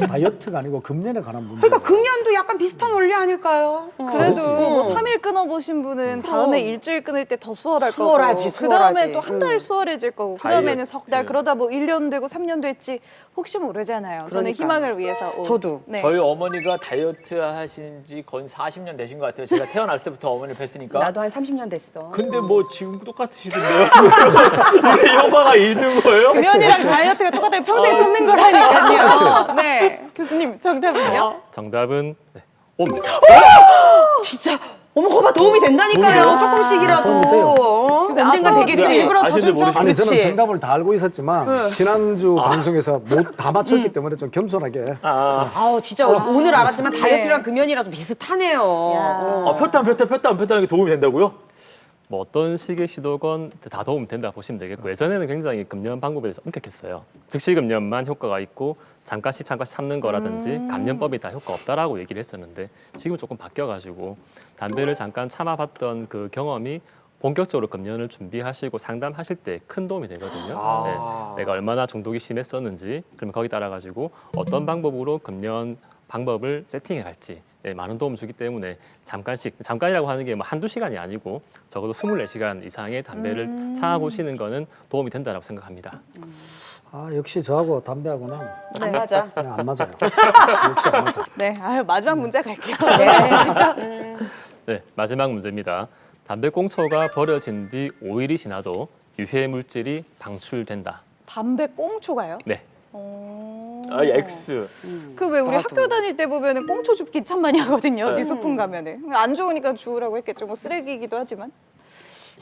[SPEAKER 2] 다이어트가 아니고 금연에 관한 문제.
[SPEAKER 3] 그러니까 금연도 약간 비슷한 원리 아닐까요?
[SPEAKER 1] 그래도
[SPEAKER 2] 그렇지.
[SPEAKER 1] 뭐 3일 끊어보신 분은 다음에 일주일 끊을 때 더 수월할
[SPEAKER 3] 수월하지,
[SPEAKER 1] 거고 그 다음에
[SPEAKER 3] 수월하지.
[SPEAKER 1] 또 한 달 수월해질 거고 그 다음에는 석 달
[SPEAKER 4] 다이어트.
[SPEAKER 1] 그러다 뭐 1년 되고 3년 될지 혹시 모르잖아요. 저는
[SPEAKER 3] 그러니까.
[SPEAKER 1] 희망을 위해서
[SPEAKER 3] 저도.
[SPEAKER 1] 네.
[SPEAKER 4] 저희 어머니가 다이어트 하신 지 거의 40년 되신 것 같아요. 제가 태어났을 때부터 어머니를 뵀으니까.
[SPEAKER 3] 나도 한 30년 됐어.
[SPEAKER 4] 근데 뭐 지금 똑같으시던데요? 이게 효과가 있는 거예요?
[SPEAKER 1] 금연이랑 다이어트가 똑같아요. 평생 참는 거라니까요. 네. 교수님 정답은요?
[SPEAKER 5] 정답은 네, 옵니다.
[SPEAKER 3] 진짜 어머 거봐 도움이 된다니까요.
[SPEAKER 2] 도움이 돼요?
[SPEAKER 3] 조금씩이라도
[SPEAKER 2] 도움이 돼요.
[SPEAKER 3] 언젠간
[SPEAKER 1] 아빠가
[SPEAKER 3] 되겠지.
[SPEAKER 1] 지금 일부러
[SPEAKER 4] 아시는데
[SPEAKER 1] 저술죠?
[SPEAKER 4] 모르시죠?
[SPEAKER 2] 아니 저는
[SPEAKER 3] 그렇지.
[SPEAKER 2] 정답을 다 알고 있었지만 지난주 방송에서 다 맞췄기 때문에 좀 겸손하게
[SPEAKER 3] 아우 진짜 오늘 알았지만 다이어트랑 금연이랑 좀 비슷하네요.
[SPEAKER 4] 폈다는 게 도움이 된다고요?
[SPEAKER 5] 뭐 어떤 식의 시도건 다 도움 된다 보시면 되겠고 예전에는 굉장히 금연 방법에 대해서 엄격했어요. 즉시 금연만 효과가 있고 잠깐씩 참는 거라든지 감염법이 다 효과 없다라고 얘기를 했었는데 지금 조금 바뀌어가지고 담배를 잠깐 참아봤던 그 경험이 본격적으로 금연을 준비하시고 상담하실 때 큰 도움이 되거든요. 네, 내가 얼마나 중독이 심했었는지 그러면 거기 따라 가지고 어떤 방법으로 금연 방법을 세팅해 갈지 네, 많은 도움을 주기 때문에 잠깐이라고 하는 게 뭐 한두 시간이 아니고 적어도 24시간 이상의 담배를 참아보시는 거는 도움이 된다고 생각합니다.
[SPEAKER 2] 아 역시 저하고 담배하고는
[SPEAKER 3] 안 맞아.
[SPEAKER 2] 그냥 안 맞아요. 역시 안 맞아.
[SPEAKER 1] 네. 아유, 마지막 문제 갈게요.
[SPEAKER 5] 네, 마지막 문제입니다. 담배 꽁초가 버려진 뒤 5일이 지나도 유해 물질이 방출된다.
[SPEAKER 1] 담배 꽁초가요?
[SPEAKER 5] 네.
[SPEAKER 4] 아, X.
[SPEAKER 1] 그 왜 우리
[SPEAKER 3] 나도.
[SPEAKER 1] 학교 다닐 때 보면은 꽁초 줍기 참 많이 하거든요. 네 소풍 가면은. 안 좋으니까 주우라고 했겠죠. 뭐 쓰레기이기도 하지만.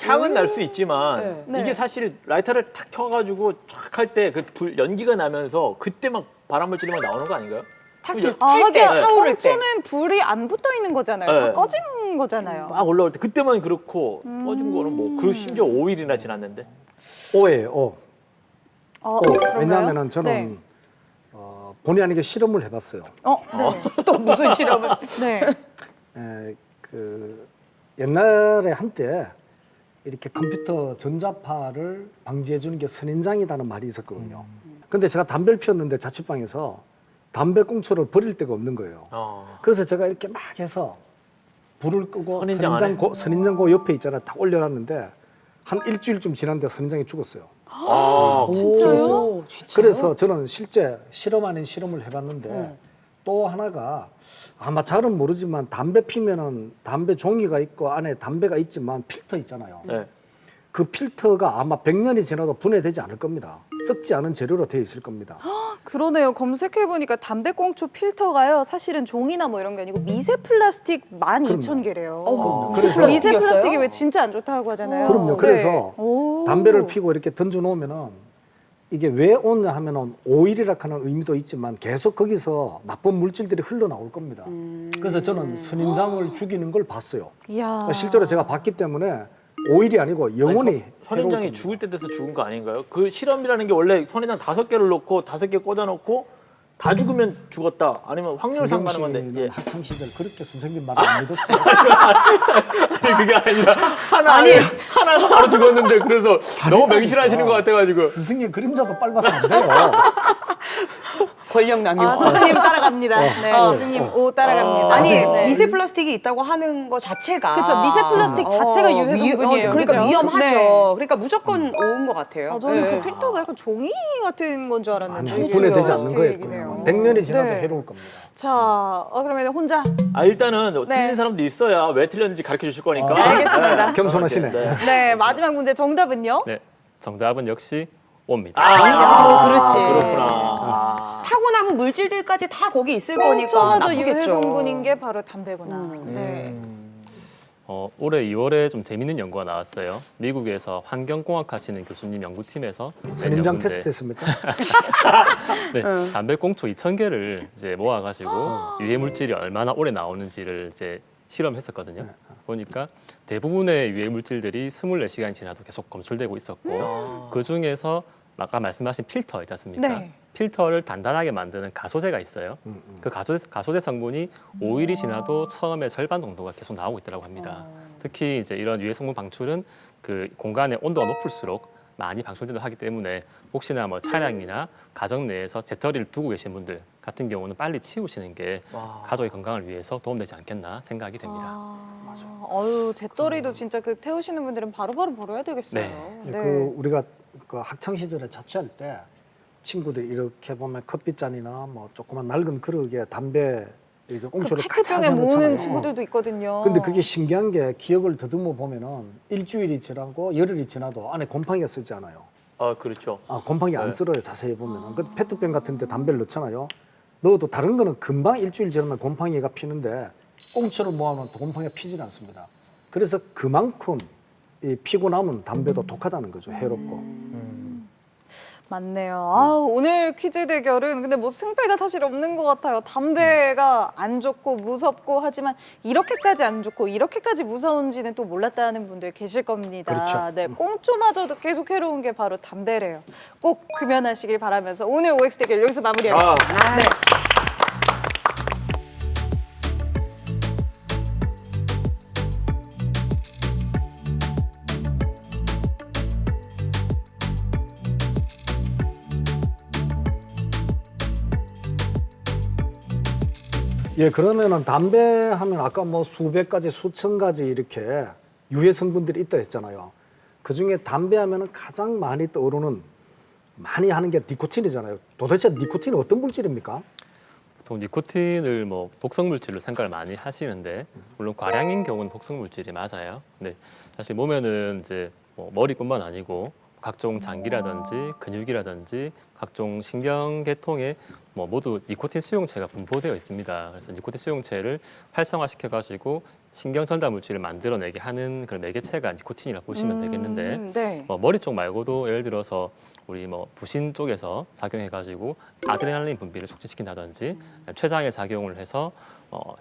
[SPEAKER 4] 향은 날 수 있지만
[SPEAKER 1] 네.
[SPEAKER 4] 이게 사실 라이터를 탁 켜가지고 쫙 할 때 그 불 연기가 나면서 그때 막 발암물질이 막 나오는 거 아닌가요?
[SPEAKER 3] 탔을
[SPEAKER 1] 하긴
[SPEAKER 3] 때, 타오를 때.
[SPEAKER 1] 꽁초는 불이 안 붙어 있는 거잖아요.
[SPEAKER 4] 네.
[SPEAKER 1] 다 꺼진 거잖아요.
[SPEAKER 4] 막 올라올 때 그때만 그렇고 꺼진 거는 뭐 그 심지어 5일이나 지났는데.
[SPEAKER 2] 오예요. 오.
[SPEAKER 1] 그런가요?
[SPEAKER 2] 왜냐하면은 저는
[SPEAKER 1] 네.
[SPEAKER 2] 본의 아니게 실험을 해봤어요.
[SPEAKER 1] 네.
[SPEAKER 3] 또 무슨 실험을?
[SPEAKER 1] 네.
[SPEAKER 2] 그 옛날에 한때 이렇게 컴퓨터 전자파를 방지해 주는 게 선인장이라는 말이 있었거든요. 근데 제가 담배를 피웠는데 자취방에서 담배 꽁초를 버릴 데가 없는 거예요. 그래서 제가 이렇게 막 해서 불을 끄고
[SPEAKER 4] 선인장 안에?
[SPEAKER 2] 선인장 그 옆에 있잖아요. 딱 올려놨는데 한 일주일쯤 지났는데 선인장이 죽었어요.
[SPEAKER 3] 진짜요?
[SPEAKER 2] 그래서 저는 실제 실험 아닌 실험을 해봤는데 또 하나가 아마 잘은 모르지만 담배 피면은 담배 종이가 있고 안에 담배가 있지만 필터 있잖아요.
[SPEAKER 4] 네.
[SPEAKER 2] 그 필터가 아마 100년이 지나도 분해되지 않을 겁니다. 썩지 않은 재료로 되어 있을 겁니다.
[SPEAKER 1] 그러네요. 검색해 보니까 담배 꽁초 필터가요. 사실은 종이나 뭐 이런 게 아니고 미세 플라스틱 12,000개래요.
[SPEAKER 3] 어머,
[SPEAKER 2] 그래서-
[SPEAKER 1] 미세
[SPEAKER 3] 플라스틱이었어요?
[SPEAKER 1] 플라스틱이 왜 진짜 안 좋다고 하잖아요.
[SPEAKER 2] 그럼요.
[SPEAKER 1] 네.
[SPEAKER 2] 그래서
[SPEAKER 1] 오.
[SPEAKER 2] 담배를 피고 이렇게 던져 놓으면은 이게 왜 오냐 하면은 오일이라 하는 의미도 있지만 계속 거기서 나쁜 물질들이 흘러나올 겁니다. 그래서 저는 선인장을 죽이는 걸 봤어요.
[SPEAKER 1] 이야.
[SPEAKER 2] 실제로 제가 봤기 때문에 오일이 아니고 영원히
[SPEAKER 4] 선인장이
[SPEAKER 2] 해로울
[SPEAKER 4] 죽을 때 돼서 죽은 거 아닌가요? 그 실험이라는 게 원래 선인장 5개를 넣고 5개 꽂아놓고 다 죽으면 죽었다. 아니면 확률상 가는 건데.
[SPEAKER 2] 선생님은
[SPEAKER 4] 예.
[SPEAKER 2] 학창 시절 그렇게 선생님 말 안 믿었어요.
[SPEAKER 4] 아니 그게 아니라 하나가 바로 죽었는데 그래서 너무 맹신하시는 것 같아가지고.
[SPEAKER 2] 스승님 그림자도 빨아서 안 돼요.
[SPEAKER 3] 권력 남용.
[SPEAKER 1] 아, 스승님 따라갑니다. 네, 스승님 오 따라갑니다.
[SPEAKER 3] 아니
[SPEAKER 1] 네.
[SPEAKER 3] 미세 플라스틱이 있다고 하는 거 자체가
[SPEAKER 1] 그쵸, 미세 플라스틱 자체가 유해 성분이에요.
[SPEAKER 3] 그러니까
[SPEAKER 1] 그죠?
[SPEAKER 3] 위험하죠.
[SPEAKER 1] 네.
[SPEAKER 3] 그러니까 무조건 온 것 같아요.
[SPEAKER 1] 저는
[SPEAKER 3] 네.
[SPEAKER 1] 그 필터가 약간 종이 같은 건 줄 알았는데.
[SPEAKER 2] 아니, 분해되지 않는
[SPEAKER 1] 플라스틱이네요.
[SPEAKER 2] 거예요. 100년이 지나도
[SPEAKER 1] 네.
[SPEAKER 2] 해로울 겁니다.
[SPEAKER 1] 자, 그러면 혼자.
[SPEAKER 4] 일단은
[SPEAKER 1] 네.
[SPEAKER 4] 틀린 사람도 있어야 왜 틀렸는지 가르쳐 주실 거니까.
[SPEAKER 1] 알겠습니다.
[SPEAKER 2] 겸손하시네.
[SPEAKER 1] 네, 마지막 문제 정답은요?
[SPEAKER 5] 네, 정답은 역시 옵니다.
[SPEAKER 3] 그렇지.
[SPEAKER 4] 그렇구나.
[SPEAKER 3] 타고남은 물질들까지 다 거기 있을 거니까
[SPEAKER 1] 꽁초마저 유해
[SPEAKER 3] 나쁘겠죠.
[SPEAKER 1] 성분인 게 바로 담배구나. 네.
[SPEAKER 5] 올해 2월에 좀 재밌는 연구가 나왔어요. 미국에서 환경공학 하시는 교수님 연구팀에서 낸
[SPEAKER 2] 선인장
[SPEAKER 5] 연구인데
[SPEAKER 2] 테스트 했습니까?
[SPEAKER 5] 네, 담배 꽁초 2,000개를 이제 모아가지고 유해 물질이 얼마나 오래 나오는지를 이제 실험했었거든요. 보니까 대부분의 유해 물질들이 24시간이 지나도 계속 검출되고 있었고 그 중에서 아까 말씀하신 필터 있지 않습니까?
[SPEAKER 1] 네.
[SPEAKER 5] 필터를 단단하게 만드는 가소제가 있어요. 그 가소제 성분이 5일이 지나도 처음에 절반 정도가 계속 나오고 있다고 합니다. 특히 이제 이런 유해 성분 방출은 그 공간의 온도가 높을수록 많이 방출되도 하기 때문에 혹시나 뭐 차량이나 가정 내에서 재떨이를 두고 계신 분들 같은 경우는 빨리 치우시는 게 가족의 건강을 위해서 도움되지 않겠나 생각이 됩니다.
[SPEAKER 1] 어유 재떨이도 진짜 그 태우시는 분들은 바로바로 버려야 되겠어요.
[SPEAKER 5] 네.
[SPEAKER 2] 그 우리가 그 학창 시절에 자취할 때 친구들이 이렇게 보면 커피잔이나 뭐 조그만 낡은 그릇에 담배 이렇게
[SPEAKER 1] 그
[SPEAKER 2] 꽁초를
[SPEAKER 1] 페트병에
[SPEAKER 2] 가득
[SPEAKER 1] 모으는
[SPEAKER 2] 넣잖아요.
[SPEAKER 1] 친구들도 있거든요.
[SPEAKER 2] 근데 그게 신기한 게 기억을 더듬어 보면은 일주일이 지나고 열흘이 지나도 안에 곰팡이가 쓰지 않아요.
[SPEAKER 4] 아, 그렇죠.
[SPEAKER 2] 곰팡이 안
[SPEAKER 4] 네.
[SPEAKER 2] 쓸어요. 자세히 보면은. 그 페트병 같은 데 담배를 넣잖아요. 넣어도 다른 거는 금방 일주일 지나면 곰팡이가 피는데 꽁초를 모아놓으면 또 곰팡이가 피질 않습니다. 그래서 그만큼 이 피고 남은 담배도 독하다는 거죠. 해롭고.
[SPEAKER 1] 맞네요. 오늘 퀴즈 대결은 근데 뭐 승패가 사실 없는 것 같아요. 담배가 안 좋고 무섭고 하지만 이렇게까지 안 좋고 이렇게까지 무서운지는 또 몰랐다는 분들 계실 겁니다.
[SPEAKER 2] 그렇죠.
[SPEAKER 1] 네, 꽁초마저도 계속 해로운 게 바로 담배래요. 꼭 금연하시길 바라면서 오늘 OX 대결 여기서 마무리하겠습니다. 네.
[SPEAKER 2] 예, 그러면은 담배 하면 아까 뭐 수백 가지, 수천 가지 이렇게 유해 성분들이 있다 했잖아요. 그 중에 담배 하면은 가장 많이 떠오르는 많이 하는 게 니코틴이잖아요. 도대체 니코틴은 어떤 물질입니까?
[SPEAKER 5] 보통 니코틴을 뭐 독성 물질로 생각을 많이 하시는데 물론 과량인 경우는 독성 물질이 맞아요. 근데 사실 몸에는 이제 뭐 머리뿐만 아니고 각종 장기라든지 근육이라든지 각종 신경계통에 뭐 모두 니코틴 수용체가 분포되어 있습니다. 그래서 니코틴 수용체를 활성화시켜 가지고 신경 전달 물질을 만들어내게 하는 그런 매개체가 니코틴이라고 보시면 되겠는데
[SPEAKER 1] 네.
[SPEAKER 5] 뭐 머리 쪽 말고도 예를 들어서 우리 뭐 부신 쪽에서 작용해 가지고 아드레날린 분비를 촉진시킨다든지 췌장에 작용을 해서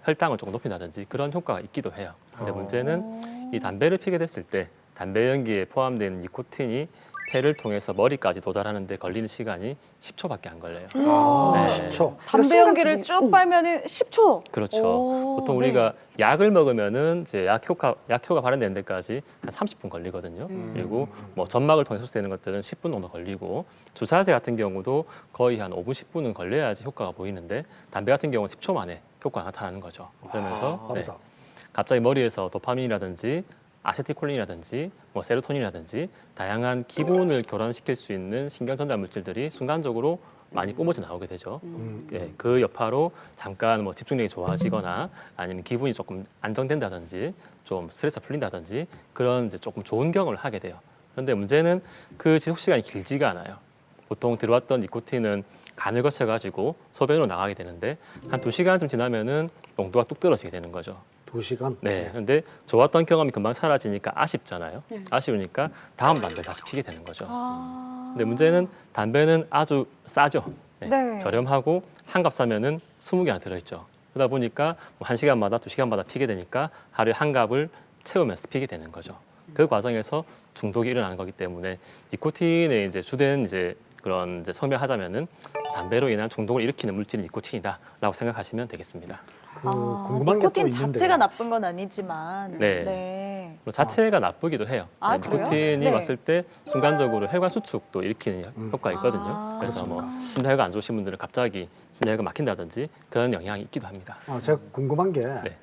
[SPEAKER 5] 혈당을 조금 높인다든지 그런 효과가 있기도 해요. 근데 문제는 이 담배를 피게 됐을 때 담배 연기에 포함된 니코틴이 폐를 통해서 머리까지 도달하는 데 걸리는 시간이 10초밖에 안 걸려요. 네.
[SPEAKER 2] 10초.
[SPEAKER 1] 담배 연기를 쭉 빨면은 10초.
[SPEAKER 5] 그렇죠.
[SPEAKER 1] 오,
[SPEAKER 5] 보통
[SPEAKER 1] 네.
[SPEAKER 5] 우리가 약을 먹으면은 이제 약효가 발현되는 데까지 한 30분 걸리거든요. 그리고 뭐 점막을 통해 흡수되는 것들은 10분 정도 걸리고 주사제 같은 경우도 거의 한 5분, 10분은 걸려야지 효과가 보이는데 담배 같은 경우는 10초 만에 효과가 나타나는 거죠. 그러면서
[SPEAKER 2] 빠르다.
[SPEAKER 5] 갑자기 머리에서 도파민이라든지 아세틸콜린이라든지 뭐 세로토닌이라든지 다양한 기분을 교란시킬 수 있는 신경 전달 물질들이 순간적으로 많이 뿜어져 나오게 되죠. 예, 그 여파로 잠깐 뭐 집중력이 좋아지거나 아니면 기분이 조금 안정된다든지 좀 스트레스가 풀린다든지 그런 이제 조금 좋은 경험을 하게 돼요. 그런데 문제는 그 지속 시간이 길지가 않아요. 보통 들어왔던 니코틴은 간을 거쳐가지고 소변으로 나가게 되는데 한 2시간쯤 지나면은 농도가 뚝 떨어지게 되는 거죠.
[SPEAKER 2] 2시간?
[SPEAKER 5] 네, 근데 좋았던 경험이 금방 사라지니까 아쉽잖아요. 아쉬우니까 다음 담배 다시 피게 되는 거죠. 근데 문제는 담배는 아주 싸죠. 네,
[SPEAKER 1] 네.
[SPEAKER 5] 저렴하고 한 갑 사면은 20개나 들어있죠. 그러다 보니까 뭐 1시간마다 2시간마다 피게 되니까 하루에 한 갑을 채우면서 피게 되는 거죠. 그 과정에서 중독이 일어나는 거기 때문에 니코틴의 이제 주된 이제 그런 이제 설명하자면은 담배로 인한 중독을 일으키는 물질이 니코틴이다라고 생각하시면 되겠습니다.
[SPEAKER 2] 궁금한 게 또
[SPEAKER 1] 니코틴
[SPEAKER 2] 있는데.
[SPEAKER 1] 자체가 나쁜 건 아니지만
[SPEAKER 5] 네. 그리고 자체가 나쁘기도 해요.
[SPEAKER 1] 아,
[SPEAKER 5] 네,
[SPEAKER 1] 그래요?
[SPEAKER 5] 니코틴이
[SPEAKER 1] 네.
[SPEAKER 5] 왔을 때 순간적으로 혈관 수축도 일으키는 효과가 있거든요.
[SPEAKER 1] 아,
[SPEAKER 5] 그래서 뭐 심장혈관 안 좋으신 분들은 갑자기 심장혈관 막힌다든지 그런 영향이 있기도 합니다.
[SPEAKER 2] 제가 궁금한 게
[SPEAKER 5] 네.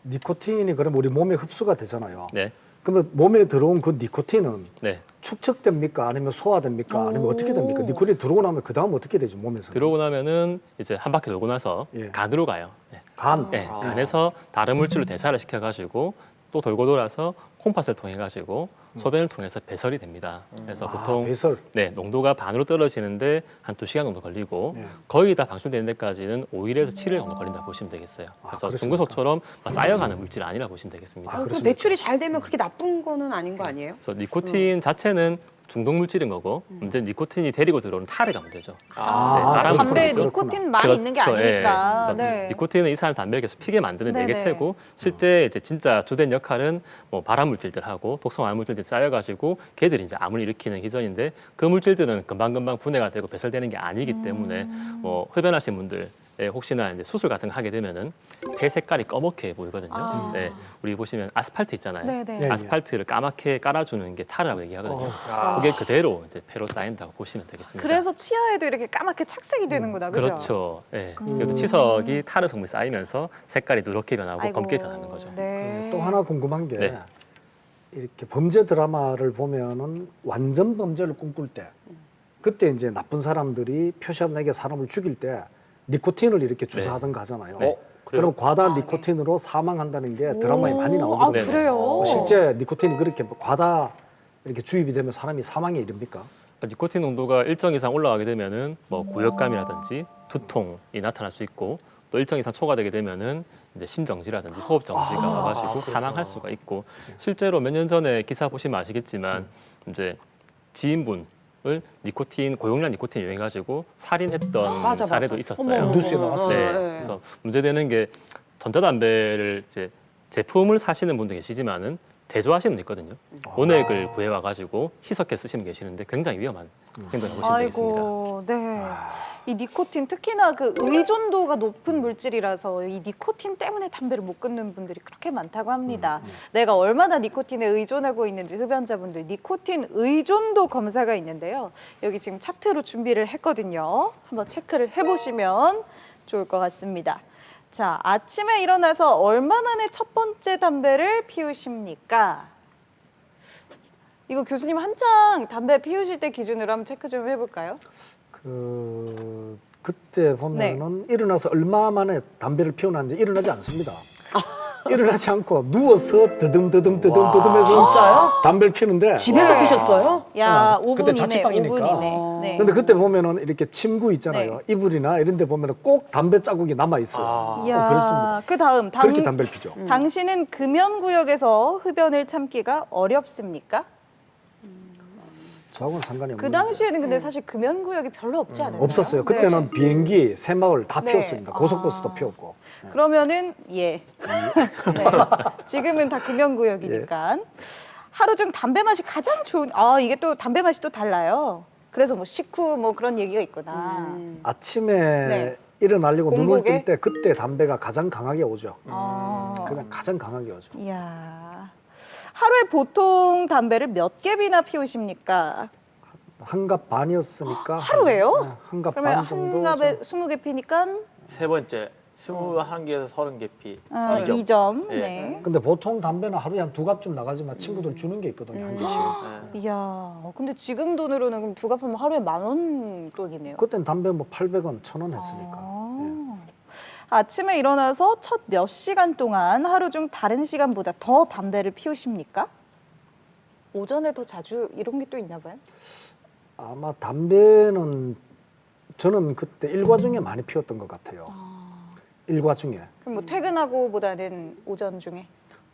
[SPEAKER 2] 니코틴이 그럼 우리 몸에 흡수가 되잖아요.
[SPEAKER 5] 네,
[SPEAKER 2] 그러면 몸에 들어온 그 니코틴은
[SPEAKER 5] 네.
[SPEAKER 2] 축적됩니까? 아니면 소화됩니까? 아니면 어떻게 됩니까? 니코틴이 들어오고 나면 그 다음 어떻게 되죠 몸에서?
[SPEAKER 5] 들어오고 나면은 이제 한 바퀴 돌고 나서
[SPEAKER 2] 예.
[SPEAKER 5] 간으로 가요. 네.
[SPEAKER 2] 간.
[SPEAKER 5] 네, 간에서 다른 물질로 대사를 시켜가지고 또 돌고 돌아서 콩팥을 통해 가지고 소변을 통해서 배설이 됩니다. 그래서 보통
[SPEAKER 2] 배설.
[SPEAKER 5] 네, 농도가 반으로 떨어지는데 한 2시간 정도 걸리고
[SPEAKER 2] 네.
[SPEAKER 5] 거의 다 방출되는 데까지는 5일에서 7일 정도 걸린다 보시면 되겠어요. 그래서
[SPEAKER 2] 그렇습니까?
[SPEAKER 5] 중금속처럼 막 쌓여가는 물질 아니라 보시면 되겠습니다.
[SPEAKER 2] 아,
[SPEAKER 3] 그
[SPEAKER 2] 그렇습니까?
[SPEAKER 3] 매출이 잘 되면 그렇게 나쁜 거는 아닌 거 아니에요?
[SPEAKER 5] 그래서 니코틴 자체는 중독 물질인 거고 문제 니코틴이 데리고 들어오는 탈이가 문제죠.
[SPEAKER 1] 담배에
[SPEAKER 2] 그렇구나.
[SPEAKER 1] 니코틴 많이
[SPEAKER 5] 그렇죠.
[SPEAKER 1] 있는 게 아니니까.
[SPEAKER 5] 그래서
[SPEAKER 1] 네.
[SPEAKER 5] 니코틴은 이 사람 담배를 계속 피게 만드는
[SPEAKER 1] 네네.
[SPEAKER 5] 매개체고 실제 이제 진짜 주된 역할은 뭐 발암 물질들하고 독성 암 물질들이 쌓여가지고 걔들이 이제 암을 일으키는 기전인데 그 물질들은 금방금방 분해가 되고 배설되는 게 아니기 때문에 뭐 흡연하신 분들 혹시나 이제 수술 같은 거 하게 되면은 폐 색깔이 꺼멓게 보이거든요. 네, 우리 보시면 아스팔트 있잖아요.
[SPEAKER 1] 네네.
[SPEAKER 2] 네.
[SPEAKER 5] 아스팔트를 까맣게 깔아주는 게 탈이라고 얘기하거든요.
[SPEAKER 4] 아.
[SPEAKER 5] 그게 그대로 이제 폐로 쌓인다고 보시면 되겠습니다.
[SPEAKER 1] 그래서 치아에도 이렇게 까맣게 착색이 되는구나, 그죠?
[SPEAKER 5] 그렇죠. 네. 그래서 치석이 탈의 성분이 쌓이면서 색깔이 누렇게 변하고
[SPEAKER 1] 아이고,
[SPEAKER 5] 검게 변하는 거죠.
[SPEAKER 1] 네.
[SPEAKER 2] 또 하나 궁금한 게
[SPEAKER 5] 네.
[SPEAKER 2] 이렇게 범죄 드라마를 보면은 완전 범죄를 꿈꿀 때 그때 이제 나쁜 사람들이 표시안내게 사람을 죽일 때 니코틴을 이렇게 주사하던가 하잖아요.
[SPEAKER 4] 그래요?
[SPEAKER 2] 그럼 과다 니코틴으로 사망한다는 게 드라마에 많이
[SPEAKER 1] 아,
[SPEAKER 2] 나오거든요.
[SPEAKER 1] 그래요?
[SPEAKER 2] 실제 니코틴이 그렇게 과다 이렇게 주입이 되면 사람이 사망에 이릅니까?
[SPEAKER 5] 니코틴 농도가 일정 이상 올라가게 되면은 뭐 구역감이라든지 두통이 나타날 수 있고 또 일정 이상 초과되게 되면은 이제 심정지라든지 호흡 정지가 와가지고 사망할 수가 있고 실제로 몇 년 전에 기사 보시면 아시겠지만 이제 지인분을 니코틴 고용량 니코틴 유행해가지고 살인했던
[SPEAKER 3] 맞아,
[SPEAKER 5] 사례도
[SPEAKER 3] 맞아.
[SPEAKER 5] 있었어요.
[SPEAKER 2] 어머, 뉴스에 나왔어요.
[SPEAKER 5] 네,
[SPEAKER 3] 네.
[SPEAKER 5] 그래서 문제되는 게 전자담배를 이제 제품을 사시는 분도 계시지만은 제조하시는 분도 있거든요. 원액을 구해와 가지고 희석해 쓰시는 분 계시는데 굉장히 위험한 행동을 보시면 되겠습니다.
[SPEAKER 1] 아이고, 네. 이 니코틴 특히나 그 의존도가 높은 물질이라서 이 니코틴 때문에 담배를 못 끊는 분들이 그렇게 많다고 합니다. 내가 얼마나 니코틴에 의존하고 있는지 흡연자분들 니코틴 의존도 검사가 있는데요. 여기 지금 차트로 준비를 했거든요. 한번 체크를 해보시면 좋을 것 같습니다. 자, 아침에 일어나서 얼마 만에 첫 번째 담배를 피우십니까? 이거 교수님 한창 담배 피우실 때 기준으로 한번 체크 좀 해볼까요?
[SPEAKER 2] 그때 보면은 일어나서 얼마 만에 담배를 피우는지 일어나지 않습니다. 일어나지 않고 누워서 드듬드듬해서
[SPEAKER 3] 진짜요?
[SPEAKER 2] 담배를 피우는데
[SPEAKER 3] 집에서 피셨어요?
[SPEAKER 1] 야,
[SPEAKER 2] 그때
[SPEAKER 1] 5분이네,
[SPEAKER 2] 자취방이니까.
[SPEAKER 1] 5분이네. 네.
[SPEAKER 2] 근데 그때 보면은 이렇게 침구 있잖아요.
[SPEAKER 1] 네.
[SPEAKER 2] 이불이나 이런 데 보면은 꼭 담배 자국이 남아 있어요.
[SPEAKER 1] 이야,
[SPEAKER 2] 그렇습니다.
[SPEAKER 1] 그 다음
[SPEAKER 2] 그렇게 담배를 피죠.
[SPEAKER 1] 당신은 금연구역에서 흡연을 참기가 어렵습니까?
[SPEAKER 2] 저하고는 상관이 없는
[SPEAKER 1] 그 당시에는 근데 사실 금연구역이 별로 없지 않았나요?
[SPEAKER 2] 없었어요.
[SPEAKER 1] 네.
[SPEAKER 2] 그때는 비행기, 새마을 다
[SPEAKER 1] 네.
[SPEAKER 2] 피웠습니다. 고속버스도 피웠고.
[SPEAKER 1] 그러면은 예. 네. 지금은 다 금연구역이니까. 하루 중 담배 맛이 가장 좋은 이게 또 담배 맛이 또 달라요. 그래서 뭐 식후 뭐 그런 얘기가 있구나.
[SPEAKER 2] 아침에
[SPEAKER 1] 네.
[SPEAKER 2] 일어나려고 눈을
[SPEAKER 1] 공복에?
[SPEAKER 2] 뜰 때 그때 담배가 가장 강하게 오죠. 그냥
[SPEAKER 1] 음.
[SPEAKER 2] 가장 강하게 오죠.
[SPEAKER 1] 이야. 하루에 보통 담배를 몇 갭이나 피우십니까?
[SPEAKER 2] 한갑 반이었으니까
[SPEAKER 1] 하루에요?
[SPEAKER 2] 한갑
[SPEAKER 1] 그러면
[SPEAKER 2] 반 정도.
[SPEAKER 1] 한 갑에 20개 피니까
[SPEAKER 4] 세 번째 21개에서 30개 피.
[SPEAKER 1] 2점.
[SPEAKER 4] 예.
[SPEAKER 1] 네.
[SPEAKER 2] 근데 보통 담배는 하루에 한 2갑쯤 나가지만 친구들 주는 게 있거든요. 한 개씩.
[SPEAKER 4] 네.
[SPEAKER 1] 이야. 근데 지금 돈으로는 그럼 두 갑하면 하루에 10,000원 돈이네요.
[SPEAKER 2] 그땐 담배 뭐 800원, 1,000원 했으니까.
[SPEAKER 1] 아. 아침에 일어나서 첫 몇 시간 동안 하루 중 다른 시간보다 더 담배를 피우십니까? 오전에 더 자주 이런 게 또 있나 봐요?
[SPEAKER 2] 아마 담배는 저는 그때 일과 중에 많이 피웠던 것 같아요. 일과 중에.
[SPEAKER 1] 그럼 뭐 퇴근하고보다는 오전 중에?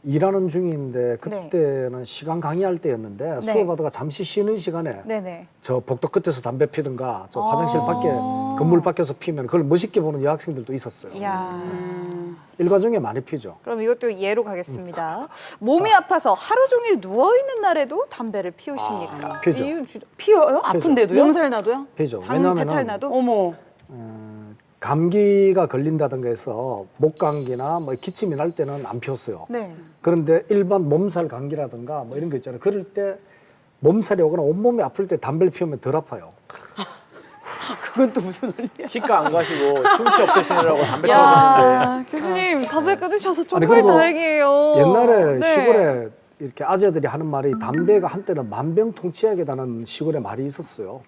[SPEAKER 2] 일하는 중인데 그때는 시간 강의할 때였는데
[SPEAKER 1] 네.
[SPEAKER 2] 수업하다가 잠시 쉬는 시간에
[SPEAKER 1] 네네.
[SPEAKER 2] 저 복도 끝에서 담배 피든가 저 화장실 밖에 건물 밖에서 피면 그걸 멋있게 보는 여학생들도 있었어요.
[SPEAKER 1] 이야.
[SPEAKER 2] 일과 중에 많이 피죠.
[SPEAKER 1] 그럼 이것도 예로 가겠습니다. 몸이 아파서 하루 종일 누워 있는 날에도 담배를 피우십니까?
[SPEAKER 2] 피죠.
[SPEAKER 1] 이건
[SPEAKER 3] 피어요? 아픈데도요?
[SPEAKER 1] 몸살 나도요?
[SPEAKER 2] 피죠.
[SPEAKER 1] 장
[SPEAKER 2] 왜냐면은
[SPEAKER 1] 배탈 나도?
[SPEAKER 3] 어머.
[SPEAKER 2] 감기가 걸린다든가 해서 목감기나 뭐 기침이 날 때는 안 피웠어요.
[SPEAKER 1] 네.
[SPEAKER 2] 그런데 일반 몸살 감기라든가 뭐 이런 거 있잖아요. 그럴 때 몸살이 오거나 온몸이 아플 때 담배를 피우면 덜 아파요.
[SPEAKER 3] 그건 또 무슨 논리야?
[SPEAKER 4] 치과 안 가시고 충치 없애시느라고 담배 피우는데
[SPEAKER 1] 야, 교수님 담배 끊으셔서 정말
[SPEAKER 2] 그리고
[SPEAKER 1] 다행이에요.
[SPEAKER 2] 옛날에
[SPEAKER 1] 네.
[SPEAKER 2] 시골에 이렇게 아재들이 하는 말이 담배가 한때는 만병통치약이라는 시골에 말이 있었어요.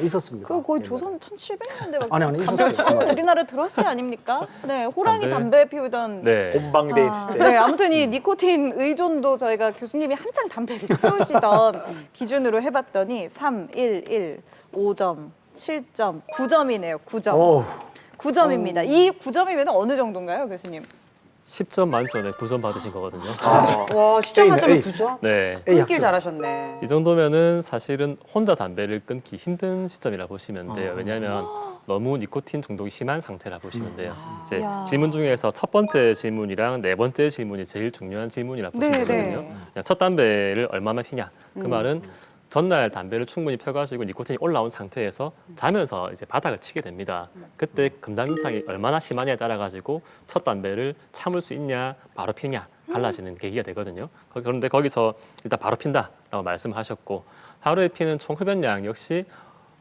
[SPEAKER 2] 있었습니다.
[SPEAKER 1] 그거 거의
[SPEAKER 2] 옛날에.
[SPEAKER 1] 조선 1700년대
[SPEAKER 2] 아니, 있었어요.
[SPEAKER 1] 처음 우리나라 들어왔을 때 아닙니까? 네, 호랑이 담배 피우던.
[SPEAKER 5] 네.
[SPEAKER 4] 곰방대 있을 때.
[SPEAKER 1] 네, 아무튼 이 니코틴 의존도 저희가 교수님이 한창 담배를 피우시던 기준으로 해봤더니 3, 1, 1, 5점, 7점, 9점이네요. 9점.
[SPEAKER 2] 어우,
[SPEAKER 1] 9점입니다. 이 9점이면 어느 정도인가요, 교수님?
[SPEAKER 5] 10점 만점에 9점 받으신 거거든요.
[SPEAKER 3] 와, 시점
[SPEAKER 2] A네,
[SPEAKER 3] 만점에
[SPEAKER 2] A.
[SPEAKER 3] 9점?
[SPEAKER 5] 네.
[SPEAKER 2] A
[SPEAKER 3] 끊길
[SPEAKER 2] 학점.
[SPEAKER 3] 잘하셨네.
[SPEAKER 5] 이 정도면은 사실은 혼자 담배를 끊기 힘든 시점이라 보시면 돼요. 왜냐하면 너무 니코틴 중독이 심한 상태라 보시면 돼요. 이제
[SPEAKER 1] 야.
[SPEAKER 5] 질문 중에서 첫 번째 질문이랑 네 번째 질문이 제일 중요한 질문이라 보시면
[SPEAKER 1] 네,
[SPEAKER 5] 되거든요.
[SPEAKER 1] 네.
[SPEAKER 5] 그냥 첫 담배를 얼마나 피냐. 그 말은 전날 담배를 충분히 펴가지고 니코틴이 올라온 상태에서 자면서 이제 바닥을 치게 됩니다. 그때 금단 현상이 얼마나 심하냐에 따라 가지고 첫 담배를 참을 수 있냐, 바로 피냐 갈라지는 계기가 되거든요. 그런데 거기서 일단 바로 핀다라고 말씀하셨고 하루에 피는 총 흡연량 역시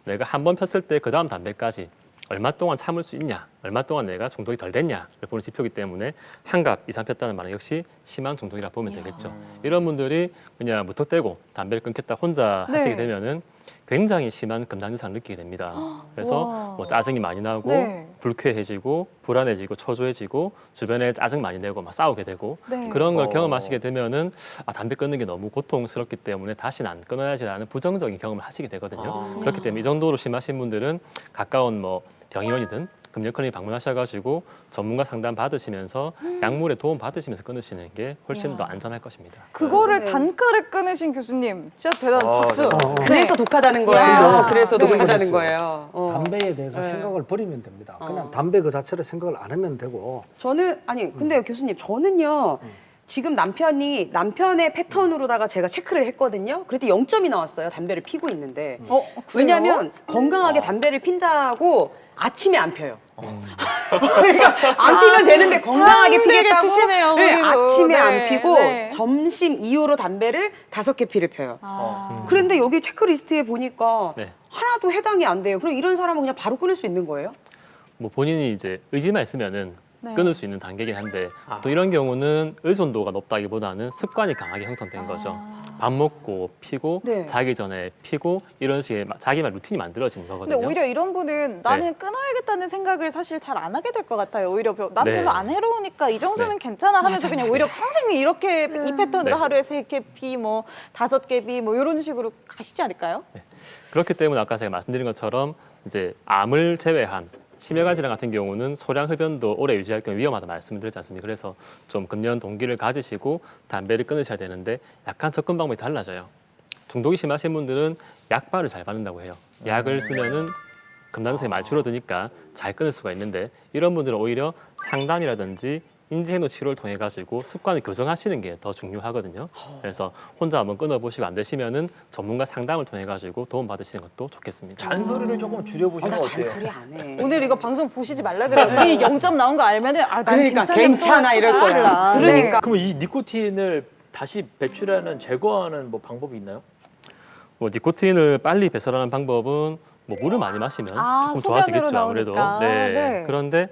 [SPEAKER 5] 내가 한 번 폈을 때 그 다음 담배까지 얼마 동안 참을 수 있냐, 얼마 동안 내가 중독이 덜 됐냐를 보는 지표이기 때문에 한갑 이상 폈다는 말은 역시 심한 중독이라 보면 되겠죠. 이런 분들이 그냥 무턱대고 담배를 끊겠다 혼자
[SPEAKER 1] 네.
[SPEAKER 5] 하시게 되면은 굉장히 심한 금단 현상을 느끼게 됩니다. 그래서
[SPEAKER 1] 와.
[SPEAKER 5] 뭐 짜증이 많이 나고
[SPEAKER 1] 네.
[SPEAKER 5] 불쾌해지고 불안해지고 초조해지고 주변에 짜증 많이 내고 막 싸우게 되고
[SPEAKER 1] 네.
[SPEAKER 5] 그런 걸 경험하시게 되면은 아 담배 끊는 게 너무 고통스럽기 때문에 다시는 안 끊어야지라는 부정적인 경험을 하시게 되거든요. 그렇기 때문에 이 정도로 심하신 분들은 가까운 뭐 병의원이든 금연클리닉 방문하셔가지고 전문가 상담 받으시면서 약물에 도움 받으시면서 끊으시는 게 훨씬 더 안전할 것입니다.
[SPEAKER 1] 그거를
[SPEAKER 3] 네.
[SPEAKER 1] 단가를 끊으신 교수님 진짜 대단 박수.
[SPEAKER 4] 네.
[SPEAKER 3] 그래서 독하다는 거예요.
[SPEAKER 1] 야.
[SPEAKER 3] 그래서
[SPEAKER 1] 네.
[SPEAKER 3] 독하다는 거예요.
[SPEAKER 2] 담배에 대해서
[SPEAKER 3] 네.
[SPEAKER 2] 생각을 버리면 됩니다. 그냥 담배 그 자체를 생각을 안 하면 되고
[SPEAKER 3] 저는 근데 교수님 저는요. 지금 남편의 패턴으로다가 제가 체크를 했거든요. 그랬더니 0점이 나왔어요. 담배를 피고 있는데.
[SPEAKER 1] 그래요?
[SPEAKER 3] 왜냐하면 건강하게 담배를 핀다고 아침에 안 펴요. 그러니까 안 피면 되는데 건강하게
[SPEAKER 1] 힘들게
[SPEAKER 3] 피겠다고
[SPEAKER 1] 피시네요,
[SPEAKER 3] 네,
[SPEAKER 1] 그리고.
[SPEAKER 3] 아침에
[SPEAKER 1] 네,
[SPEAKER 3] 안 피고
[SPEAKER 1] 네.
[SPEAKER 3] 점심 이후로 담배를 5개 피를 펴요.
[SPEAKER 1] 아.
[SPEAKER 3] 그런데 여기 체크리스트에 보니까
[SPEAKER 5] 네.
[SPEAKER 3] 하나도 해당이 안 돼요. 그럼 이런 사람은 그냥 바로 끊을 수 있는 거예요?
[SPEAKER 5] 뭐 본인이 이제 의지만 있으면은
[SPEAKER 1] 네.
[SPEAKER 5] 끊을 수 있는 단계긴 한데 또 이런 경우는 의존도가 높다기보다는 습관이 강하게 형성된 거죠. 밥 먹고 피고
[SPEAKER 3] 네.
[SPEAKER 5] 자기 전에 피고 이런 식의 자기만 루틴이 만들어지는
[SPEAKER 1] 근데
[SPEAKER 5] 거거든요.
[SPEAKER 1] 오히려 이런 분은 나는 끊어야겠다는 생각을 사실 잘 안 하게 될 것 같아요. 오히려 난
[SPEAKER 5] 네.
[SPEAKER 1] 별로 안 해로우니까 이 정도는 괜찮아 하면서 그냥 오히려 평생 이렇게 이 패턴으로
[SPEAKER 5] 네.
[SPEAKER 1] 하루에 3개 피, 뭐 5개 피, 뭐 이런 식으로 가시지 않을까요?
[SPEAKER 5] 그렇기 때문에 아까 제가 말씀드린 것처럼 이제 암을 제외한 심혈관 질환 같은 경우는 소량 흡연도 오래 유지할 경우 위험하다 말씀드렸지 않습니까? 그래서 좀 금연 동기를 가지시고 담배를 끊으셔야 되는데 약간 접근 방법이 달라져요. 중독이 심하신 분들은 약발을 잘 받는다고 해요. 약을 쓰면은 금단성이 많이 줄어드니까 잘 끊을 수가 있는데 이런 분들은 오히려 상담이라든지 인지행동 치료를 통해 가지고 습관을 교정하시는 게 더 중요하거든요. 그래서 혼자 한번 끊어보시고 안 되시면은 전문가 상담을 통해 가지고 도움 받으시는 것도 좋겠습니다.
[SPEAKER 4] 잔소리를 조금 줄여보시면
[SPEAKER 3] 나
[SPEAKER 4] 어때요?
[SPEAKER 3] 잔소리 안 해.
[SPEAKER 1] 오늘 이거 방송 보시지 말라 그래요. 괜히 0점 나온 거 알면은 난
[SPEAKER 3] 그러니까
[SPEAKER 1] 괜찮아,
[SPEAKER 3] 괜찮아 이럴 거야.
[SPEAKER 1] 달라.
[SPEAKER 3] 그러니까
[SPEAKER 4] 그러면 이 니코틴을 다시 배출하는 제거하는 뭐 방법이 있나요?
[SPEAKER 5] 뭐 니코틴을 빨리 배설하는 방법은 뭐 물을 많이 마시면
[SPEAKER 1] 아,
[SPEAKER 5] 조금
[SPEAKER 1] 소변으로
[SPEAKER 5] 좋아지겠죠 아무래도.
[SPEAKER 1] 나오니까. 네.
[SPEAKER 5] 그런데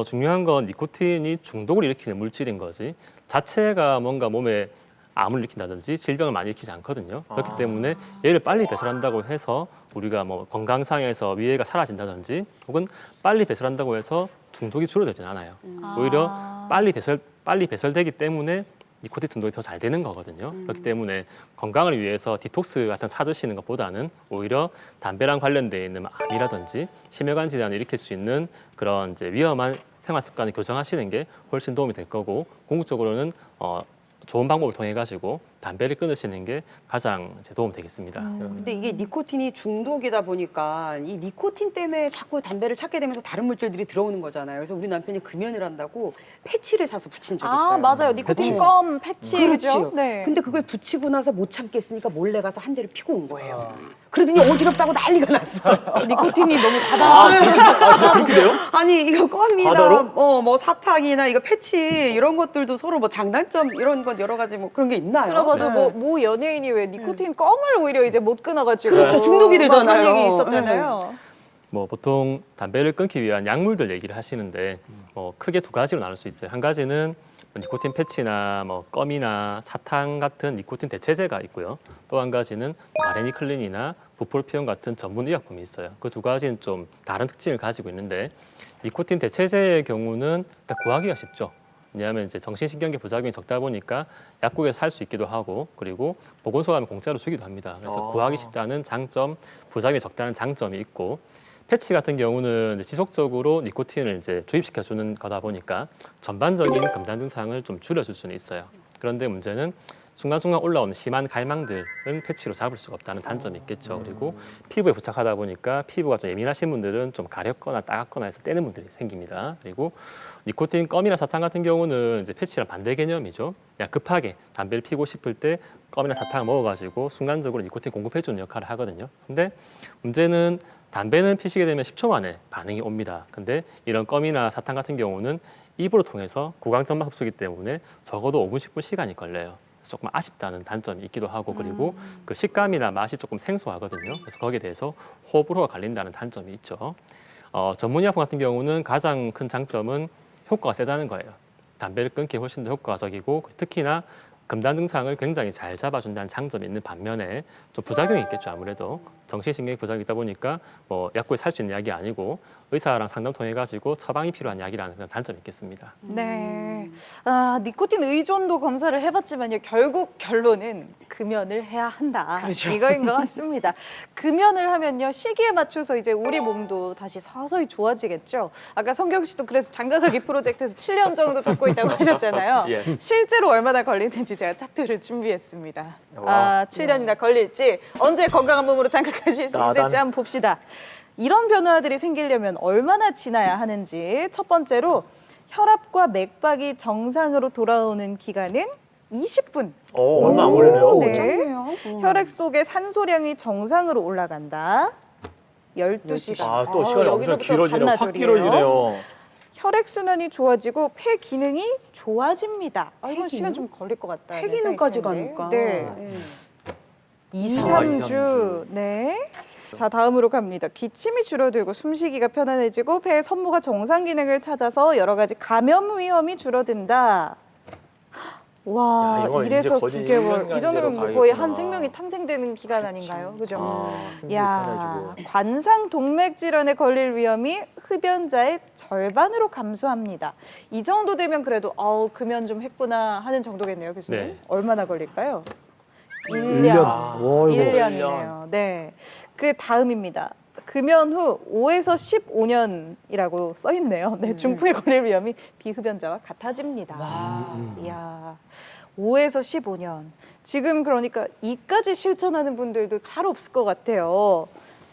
[SPEAKER 5] 중요한 건 니코틴이 중독을 일으키는 물질인 거지 자체가 뭔가 몸에 암을 일으킨다든지 질병을 많이 일으키지 않거든요. 그렇기 때문에 얘를 빨리 배설한다고 해서 우리가 뭐 건강상에서 위해가 사라진다든지 혹은 빨리 배설한다고 해서 중독이 줄어들진 않아요. 오히려 빨리 배설되기 때문에 니코틴 중독이 더 잘 되는 거거든요. 그렇기 때문에 건강을 위해서 디톡스 같은 거 찾으시는 것보다는 오히려 담배랑 관련돼 있는 암이라든지 심혈관 질환을 일으킬 수 있는 그런 이제 위험한 생활 습관을 교정하시는 게 훨씬 도움이 될 거고 궁극적으로는 좋은 방법을 통해 가지고 담배를 끊으시는 게 가장 이제 도움 되겠습니다.
[SPEAKER 3] 근데 이게 니코틴이 중독이다 보니까 이 니코틴 때문에 자꾸 담배를 찾게 되면서 다른 물질들이 들어오는 거잖아요. 그래서 우리 남편이 금연을 한다고 패치를 사서 붙인 적이 있어요.
[SPEAKER 1] 아, 맞아요. 니코틴
[SPEAKER 2] 패치.
[SPEAKER 1] 껌, 패치.
[SPEAKER 3] 그렇죠.
[SPEAKER 1] 그죠? 네.
[SPEAKER 3] 근데 그걸 붙이고 나서 못 참겠으니까 몰래 가서 한 대를 피고 온 거예요. 그러더니 어지럽다고 난리가 났어요.
[SPEAKER 1] 니코틴이 너무 과다.
[SPEAKER 4] 그렇게 돼요?
[SPEAKER 3] 아니 이거 껌이나
[SPEAKER 4] 바다로?
[SPEAKER 3] 뭐 사탕이나 이거 패치 이런 것들도 서로 뭐 장단점 이런 것 여러 가지 뭐 그런 게 있나요?
[SPEAKER 1] 들어봐서
[SPEAKER 3] 네.
[SPEAKER 1] 뭐 연예인이 왜 니코틴 껌을 오히려 이제 못 끊어가지고
[SPEAKER 3] 그렇죠. 중독이
[SPEAKER 1] 막
[SPEAKER 3] 되잖아요.
[SPEAKER 1] 그런 얘기 있었잖아요.
[SPEAKER 5] 뭐 보통 담배를 끊기 위한 약물들 얘기를 하시는데 크게 두 가지로 나눌 수 있어요. 한 가지는 니코틴 패치나 뭐 껌이나 사탕 같은 니코틴 대체제가 있고요. 또 한 가지는 바레니클린이나 부폴피온 같은 전문 의약품이 있어요. 그 두 가지는 좀 다른 특징을 가지고 있는데 니코틴 대체제의 경우는 구하기가 쉽죠. 왜냐하면 이제 정신신경계 부작용이 적다 보니까 약국에서 살 수 있기도 하고 그리고 보건소 가면 공짜로 주기도 합니다. 그래서 구하기 쉽다는 장점, 부작용이 적다는 장점이 있고 패치 같은 경우는 이제 지속적으로 니코틴을 이제 주입시켜 주는 거다 보니까 전반적인 금단 증상을 좀 줄여줄 수는 있어요. 그런데 문제는 순간순간 올라오는 심한 갈망들은 패치로 잡을 수가 없다는 단점이 있겠죠. 그리고 피부에 부착하다 보니까 피부가 좀 예민하신 분들은 좀 가렵거나 따갑거나 해서 떼는 분들이 생깁니다. 그리고 니코틴 껌이나 사탕 같은 경우는 이제 패치랑 반대 개념이죠. 그냥 급하게 담배를 피고 싶을 때 껌이나 사탕을 먹어가지고 순간적으로 니코틴 공급해주는 역할을 하거든요. 근데 문제는 담배는 피시게 되면 10초 만에 반응이 옵니다. 근데 이런 껌이나 사탕 같은 경우는 입으로 통해서 구강점막 흡수기 때문에 적어도 5분, 10분 시간이 걸려요. 그래서 조금 아쉽다는 단점이 있기도 하고 그리고 그 식감이나 맛이 조금 생소하거든요. 그래서 거기에 대해서 호불호가 갈린다는 단점이 있죠. 전문의약품 같은 경우는 가장 큰 장점은 효과가 세다는 거예요. 담배를 끊기에 훨씬 더 효과적이고 특히나 금단 증상을 굉장히 잘 잡아준다는 장점이 있는 반면에 좀 부작용이 있겠죠. 아무래도 정신신경의 부작용이 있다 보니까 뭐 약국에 살 수 있는 약이 아니고 의사랑 상담 통해 가지고 처방이 필요한 약이라는 그런 단점이 있겠습니다.
[SPEAKER 1] 네. 아, 니코틴 의존도 검사를 해봤지만요. 결국 결론은 금연을 해야 한다.
[SPEAKER 3] 그렇죠.
[SPEAKER 1] 이거인 것 같습니다. 금연을 하면요. 시기에 맞춰서 이제 우리 몸도 다시 서서히 좋아지겠죠. 아까 성경 씨도 그래서 장가가기 프로젝트에서 7년 정도 적고 있다고 하셨잖아요.
[SPEAKER 4] 예.
[SPEAKER 1] 실제로 얼마나 걸리는지 제가 차트를 준비했습니다.
[SPEAKER 4] 와.
[SPEAKER 1] 아, 7년이나 걸릴지 언제 건강한 몸으로 장가가실 수
[SPEAKER 4] 나단.
[SPEAKER 1] 있을지 한번 봅시다. 이런 변화들이 생기려면 얼마나 지나야 하는지 첫 번째로 혈압과 맥박이 정상으로 돌아오는 기간은 20분.
[SPEAKER 4] 얼마 안 걸리네요.
[SPEAKER 1] 네.
[SPEAKER 3] 짧네요.
[SPEAKER 1] 혈액 속의 산소량이 정상으로 올라간다. 12시간.
[SPEAKER 4] 아, 또 시간이 엄청 길어지네요. 확 길어지네요.
[SPEAKER 1] 혈액 순환이 좋아지고 폐 기능이 좋아집니다. 아, 이건
[SPEAKER 3] 폐
[SPEAKER 1] 시간
[SPEAKER 3] 기능?
[SPEAKER 1] 좀 걸릴 것 같다.
[SPEAKER 3] 폐기능까지 가니까.
[SPEAKER 1] 네.
[SPEAKER 3] 예.
[SPEAKER 1] 2,
[SPEAKER 4] 아,
[SPEAKER 1] 3주. 네. 자, 다음으로 갑니다. 기침이 줄어들고 숨쉬기가 편안해지고 폐의 섬모가 정상 기능을 찾아서 여러 가지 감염 위험이 줄어든다. 와,
[SPEAKER 4] 야, 이거 이제
[SPEAKER 1] 1에서
[SPEAKER 4] 거의
[SPEAKER 1] 9개월.
[SPEAKER 4] 1년간
[SPEAKER 1] 이 정도면 뭐
[SPEAKER 4] 가겠구나.
[SPEAKER 1] 거의 한 생명이 탄생되는 기간 아닌가요? 그죠?
[SPEAKER 4] 아,
[SPEAKER 1] 야,
[SPEAKER 4] 편해지고.
[SPEAKER 1] 관상 동맥 질환에 걸릴 위험이 흡연자의 절반으로 감소합니다. 이 정도 되면 그래도 금연 좀 했구나 하는 정도겠네요, 교수님.
[SPEAKER 5] 네.
[SPEAKER 1] 얼마나 걸릴까요?
[SPEAKER 2] 1년. 어이구.
[SPEAKER 1] 1년이네요. 네. 그 다음입니다. 금연 후 5에서 15년이라고 써 있네요. 네, 중풍에 걸릴 위험이 비흡연자와 같아집니다. 이야. 5에서 15년. 지금 그러니까 이까지 실천하는 분들도 잘 없을 것 같아요.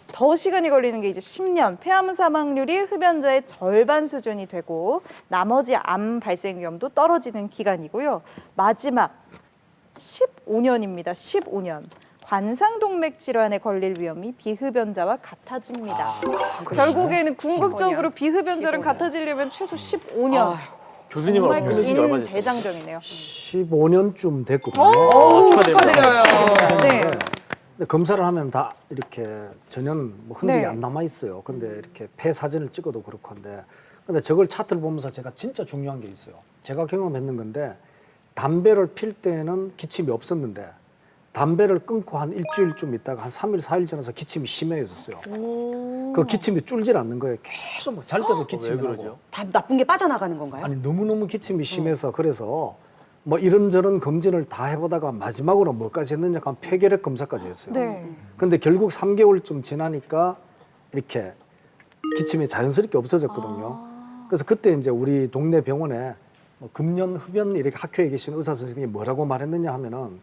[SPEAKER 1] 더 시간이 걸리는 게 이제 10년. 폐암 사망률이 흡연자의 절반 수준이 되고 나머지 암 발생 위험도 떨어지는 기간이고요. 마지막 15년입니다. 15년. 관상동맥 질환에 걸릴 위험이 비흡연자와 같아집니다. 결국에는 궁극적으로 비흡연자랑
[SPEAKER 3] 15년.
[SPEAKER 1] 같아지려면 최소 15년.
[SPEAKER 4] 교수님은
[SPEAKER 1] 정말
[SPEAKER 4] 끊으신 지 얼마
[SPEAKER 1] 긴
[SPEAKER 4] 됐어요?
[SPEAKER 1] 대장정이네요.
[SPEAKER 2] 15년쯤 됐거든요.
[SPEAKER 4] 축하드려요.
[SPEAKER 1] 네.
[SPEAKER 2] 근데 검사를 하면 다 이렇게 전혀 뭐 흔적이
[SPEAKER 1] 네.
[SPEAKER 2] 안 남아 있어요. 근데 이렇게 폐 사진을 찍어도 그렇고 한데, 근데 저걸 차트를 보면서 제가 진짜 중요한 게 있어요. 제가 경험했는 건데, 담배를 필 때는 기침이 없었는데 담배를 끊고 한 일주일쯤 있다가 한 3일, 4일 지나서 기침이 심해졌어요. 그 기침이 줄질 않는 거예요. 계속 뭐 잘 때도
[SPEAKER 4] 왜
[SPEAKER 2] 기침이
[SPEAKER 4] 그러죠?
[SPEAKER 2] 나고.
[SPEAKER 3] 다 나쁜 게 빠져나가는 건가요?
[SPEAKER 2] 아니 너무너무 기침이 심해서 그래서 뭐 이런저런 검진을 다 해보다가 마지막으로 뭐까지 했느냐 하면 폐결핵 검사까지 했어요.
[SPEAKER 1] 네.
[SPEAKER 2] 근데 결국 3개월쯤 지나니까 이렇게 기침이 자연스럽게 없어졌거든요. 그래서 그때 이제 우리 동네 병원에 뭐 금연, 흡연 이렇게 학교에 계신 의사 선생님이 뭐라고 말했느냐 하면은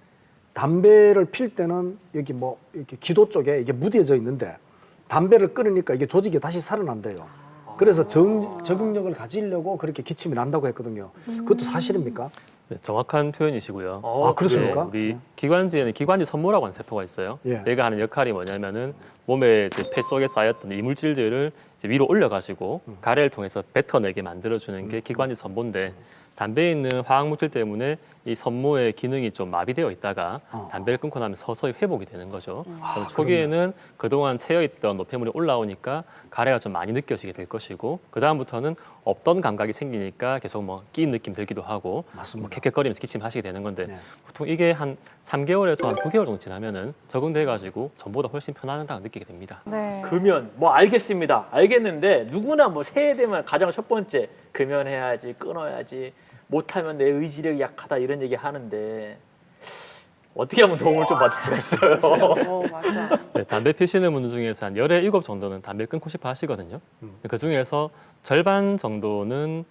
[SPEAKER 2] 담배를 필 때는 여기 뭐 이렇게 기도 쪽에 이게 무뎌져 있는데 담배를 끊으니까 이게 조직이 다시 살아난대요. 그래서 적응력을 가지려고 그렇게 기침이 난다고 했거든요. 그것도 사실입니까?
[SPEAKER 5] 네, 정확한 표현이시고요.
[SPEAKER 2] 아, 그렇습니까?
[SPEAKER 5] 네, 우리 기관지에는 기관지 섬모라고 하는 세포가 있어요.
[SPEAKER 2] 예.
[SPEAKER 5] 얘가 하는 역할이 뭐냐면은 몸에 이제 폐 속에 쌓였던 이물질들을 이제 위로 올려가지고 가래를 통해서 뱉어내게 만들어주는 게 기관지 섬모인데 담배에 있는 화학물질 때문에 이 섬모의 기능이 좀 마비되어 있다가 담배를 끊고 나면 서서히 회복이 되는 거죠. 그럼 초기에는 그동안 채여있던 노폐물이 올라오니까 가래가 좀 많이 느껴지게 될 것이고 그 다음부터는 없던 감각이 생기니까 계속 뭐 끼인 느낌 들기도 하고
[SPEAKER 2] 맞습니다.
[SPEAKER 5] 뭐 캑캑거리면서 기침하시게 되는 건데
[SPEAKER 2] 네.
[SPEAKER 5] 보통 이게 한 3개월에서 한 9개월 정도 지나면은 적응돼가지고 전보다 훨씬 편안하다고 느끼게 됩니다.
[SPEAKER 1] 네.
[SPEAKER 4] 금연 뭐 알겠습니다. 알겠는데 누구나 뭐 새해 되면 가장 첫 번째 금연해야지 끊어야지 못하면 내 의지력이 약하다 이런 얘기 하는데 어떻게 하면 도움을 좀 받을 수가 있어요?
[SPEAKER 3] 맞아.
[SPEAKER 5] 네, 담배 피시는 분들 중에서 한 열의 7 정도는 담배를 끊고 싶어 하시거든요. 그 중에서 절반 정도는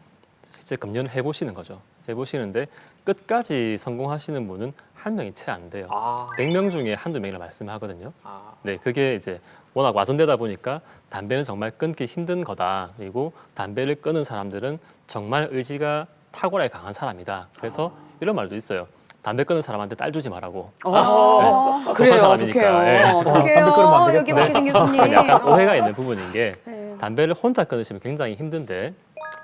[SPEAKER 5] 실제 금연을 해보시는 거죠. 해보시는데 끝까지 성공하시는 분은 한 명이 채 안 돼요.
[SPEAKER 4] 아,
[SPEAKER 5] 100명 중에 한두 명이라 말씀하거든요.
[SPEAKER 4] 아.
[SPEAKER 5] 네, 그게 이제 워낙 와전되다 보니까 담배는 정말 끊기 힘든 거다. 그리고 담배를 끊은 사람들은 정말 의지가 탁월하게 강한 사람이다. 그래서 이런 말도 있어요. 담배 끊는 사람한테 딸 주지 말라고.
[SPEAKER 3] 그래요.
[SPEAKER 5] 사람이니까.
[SPEAKER 3] 어떡해요.
[SPEAKER 5] 예.
[SPEAKER 2] 담배 끊으면 안 되겠다.
[SPEAKER 3] 여기 박혜진 교수님.
[SPEAKER 5] 약간 오해가 있는 부분인 게
[SPEAKER 3] 네.
[SPEAKER 5] 담배를 혼자 끊으시면 굉장히 힘든데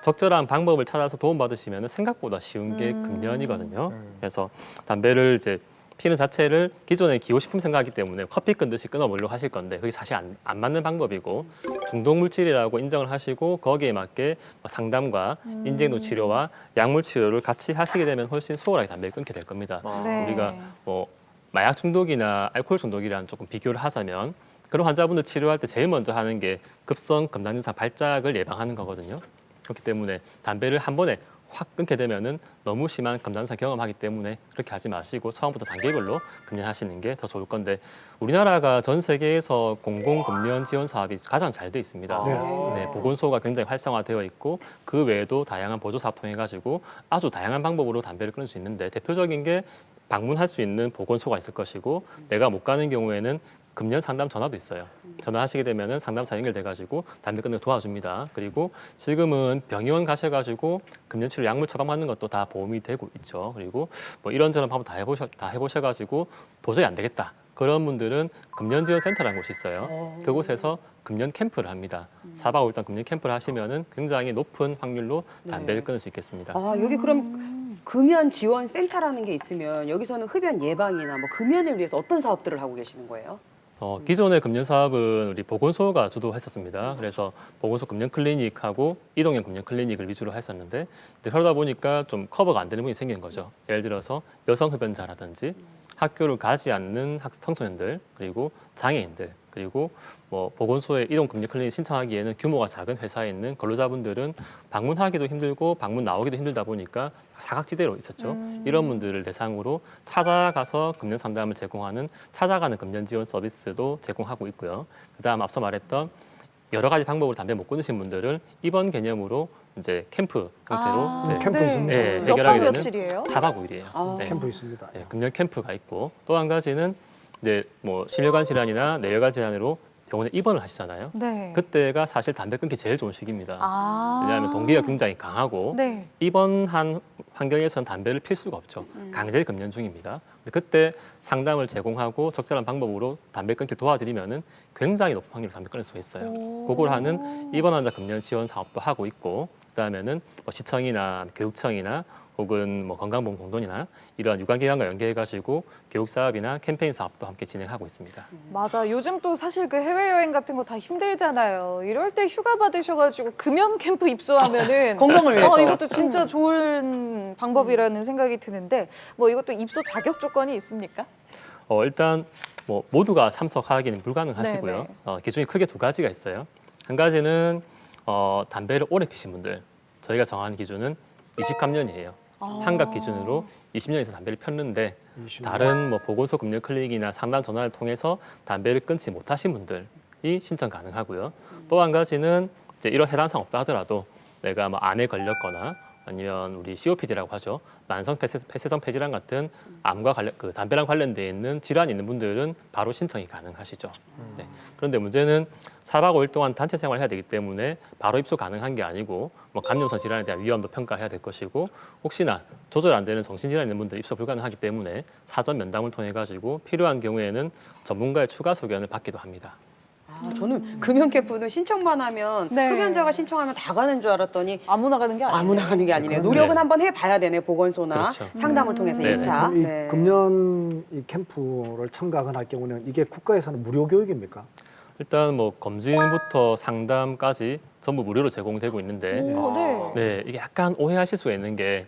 [SPEAKER 5] 적절한 방법을 찾아서 도움받으시면 생각보다 쉬운 게 금연이거든요. 그래서 담배를 이제 피는 자체를 기존에 기호식품 생각하기 때문에 커피 끊듯이 끊어보려고 하실 건데 그게 사실 안 맞는 방법이고 중독 물질이라고 인정을 하시고 거기에 맞게 상담과 인지행동 치료와 약물 치료를 같이 하시게 되면 훨씬 수월하게 담배를 끊게 될 겁니다.
[SPEAKER 1] 네.
[SPEAKER 5] 우리가 뭐 마약 중독이나 알코올 중독이랑 조금 비교를 하자면 그런 환자분들 치료할 때 제일 먼저 하는 게 급성 금단증상 발작을 예방하는 거거든요. 그렇기 때문에 담배를 한 번에 확 끊게 되면은 너무 심한 금단증상 경험하기 때문에 그렇게 하지 마시고 처음부터 단계별로 금연하시는 게 더 좋을 건데 우리나라가 전 세계에서 공공 금연 지원 사업이 가장 잘 돼 있습니다. 네, 보건소가 굉장히 활성화되어 있고 그 외에도 다양한 보조 사업 통해 가지고 아주 다양한 방법으로 담배를 끊을 수 있는데 대표적인 게 방문할 수 있는 보건소가 있을 것이고 내가 못 가는 경우에는 금연 상담 전화도 있어요. 전화하시게 되면은 상담사 연결돼 가지고 담배 끊는 거 도와줍니다. 그리고 지금은 병의원 가셔가지고 금연 치료 약물 처방 받는 것도 다 보험이 되고 있죠. 그리고 뭐 이런저런 방법 다 해보셔가지고 도저히 안 되겠다. 그런 분들은 금연지원센터라는 곳이 있어요. 그곳에서 금연 캠프를 합니다. 4박 5일 동안 금연 캠프를 하시면은 굉장히 높은 확률로 담배를 끊을 수 있겠습니다.
[SPEAKER 3] 아, 여기 그럼 금연 지원 센터라는 게 있으면 여기서는 흡연 예방이나 뭐 금연을 위해서 어떤 사업들을 하고 계시는 거예요?
[SPEAKER 5] 기존의 금연 사업은 우리 보건소가 주도했었습니다. 그래서 보건소 금연 클리닉하고 이동형 금연 클리닉을 위주로 했었는데 그러다 보니까 좀 커버가 안 되는 부분이 생기는 거죠. 예를 들어서 여성 흡연자라든지 학교를 가지 않는 청소년들 그리고 장애인들 그리고 뭐 보건소에 이동 금연 클리닉 신청하기에는 규모가 작은 회사에 있는 근로자분들은 방문하기도 힘들고 방문 나오기도 힘들다 보니까 사각지대로 있었죠. 이런 분들을 대상으로 찾아가서 금연 상담을 제공하는 찾아가는 금연 지원 서비스도 제공하고 있고요. 그다음 앞서 말했던 여러 가지 방법으로 담배 못 끊으신 분들은 입원 개념으로 이제 캠프 형태로 이제
[SPEAKER 2] 캠프 있습니다.
[SPEAKER 5] 네,
[SPEAKER 1] 몇
[SPEAKER 5] 해결하게
[SPEAKER 1] 박
[SPEAKER 5] 되는
[SPEAKER 1] 며칠이에요?
[SPEAKER 5] 4박 5일이에요.
[SPEAKER 2] 캠프 있습니다.
[SPEAKER 5] 네, 금연 캠프가 있고 또 한 가지는 이제 뭐 심혈관 질환이나 뇌혈관 질환으로 병원에 입원을 하시잖아요.
[SPEAKER 1] 네.
[SPEAKER 5] 그때가 사실 담배 끊기 제일 좋은 시기입니다.
[SPEAKER 1] 아.
[SPEAKER 5] 왜냐하면 동기가 굉장히 강하고
[SPEAKER 1] 네.
[SPEAKER 5] 입원한 환경에서는 담배를 필 수가 없죠. 강제 금연 중입니다. 근데 그때 상담을 제공하고 적절한 방법으로 담배 끊기 도와드리면은 굉장히 높은 확률로 담배 끊을 수 있어요. 그걸 하는 입원 환자 금연 지원 사업도 하고 있고 그다음에는 뭐 시청이나 교육청이나 혹은 뭐 건강보험공단이나 이러한 유관기관과 연계해가지고 교육 사업이나 캠페인 사업도 함께 진행하고 있습니다.
[SPEAKER 1] 맞아. 요즘 또 사실 그 해외여행 같은 거 다 힘들잖아요. 이럴 때 휴가 받으셔가지고 금연 캠프 입소하면은
[SPEAKER 3] 건강을 위해서.
[SPEAKER 1] 이것도 진짜 좋은 방법이라는 생각이 드는데 뭐 이것도 입소 자격 조건이 있습니까?
[SPEAKER 5] 일단 뭐 모두가 참석하기는 불가능하시고요.
[SPEAKER 1] 네네.
[SPEAKER 5] 기준이 크게 두 가지가 있어요. 한 가지는 담배를 오래 피신 분들. 저희가 정하는 기준은 23년이에요. 환갑 기준으로 20년 이상 담배를 폈는데
[SPEAKER 2] 20년.
[SPEAKER 5] 다른 뭐 보건소 금연 클리닉이나 상담 전화를 통해서 담배를 끊지 못하신 분들이 신청 가능하고요. 또 한 가지는 이제 이런 해당 사항 없다 하더라도 내가 뭐 암에 걸렸거나 아니면 우리 COPD라고 하죠. 만성 폐쇄성 폐질환 같은 암과 관련 그 담배랑 관련돼 있는 질환이 있는 분들은 바로 신청이 가능하시죠. 네. 그런데 문제는 4박 5일 동안 단체 생활을 해야 되기 때문에 바로 입소 가능한 게 아니고 뭐 감염성 질환에 대한 위험도 평가해야 될 것이고 혹시나 조절 안 되는 정신질환 있는 분들 입소 불가능하기 때문에 사전 면담을 통해 가지고 필요한 경우에는 전문가의 추가 소견을 받기도 합니다.
[SPEAKER 3] 아, 저는 금연 캠프는 신청만 하면
[SPEAKER 1] 네.
[SPEAKER 3] 흡연자가 신청하면 다 가는 줄 알았더니
[SPEAKER 1] 아무나 가는 게 아니에요.
[SPEAKER 3] 아무나 가는 게 아니네요. 노력은 한번 해봐야 되네. 보건소나
[SPEAKER 5] 그렇죠.
[SPEAKER 3] 상담을 통해서
[SPEAKER 5] 네네.
[SPEAKER 3] 1차.
[SPEAKER 2] 그럼 이 금연 이 캠프를 참가를 할 경우는 이게 국가에서는 무료 교육입니까?
[SPEAKER 5] 일단 뭐 검진부터 상담까지 전부 무료로 제공되고 있는데
[SPEAKER 1] 오, 네.
[SPEAKER 5] 네, 이게 약간 오해하실 수가 있는 게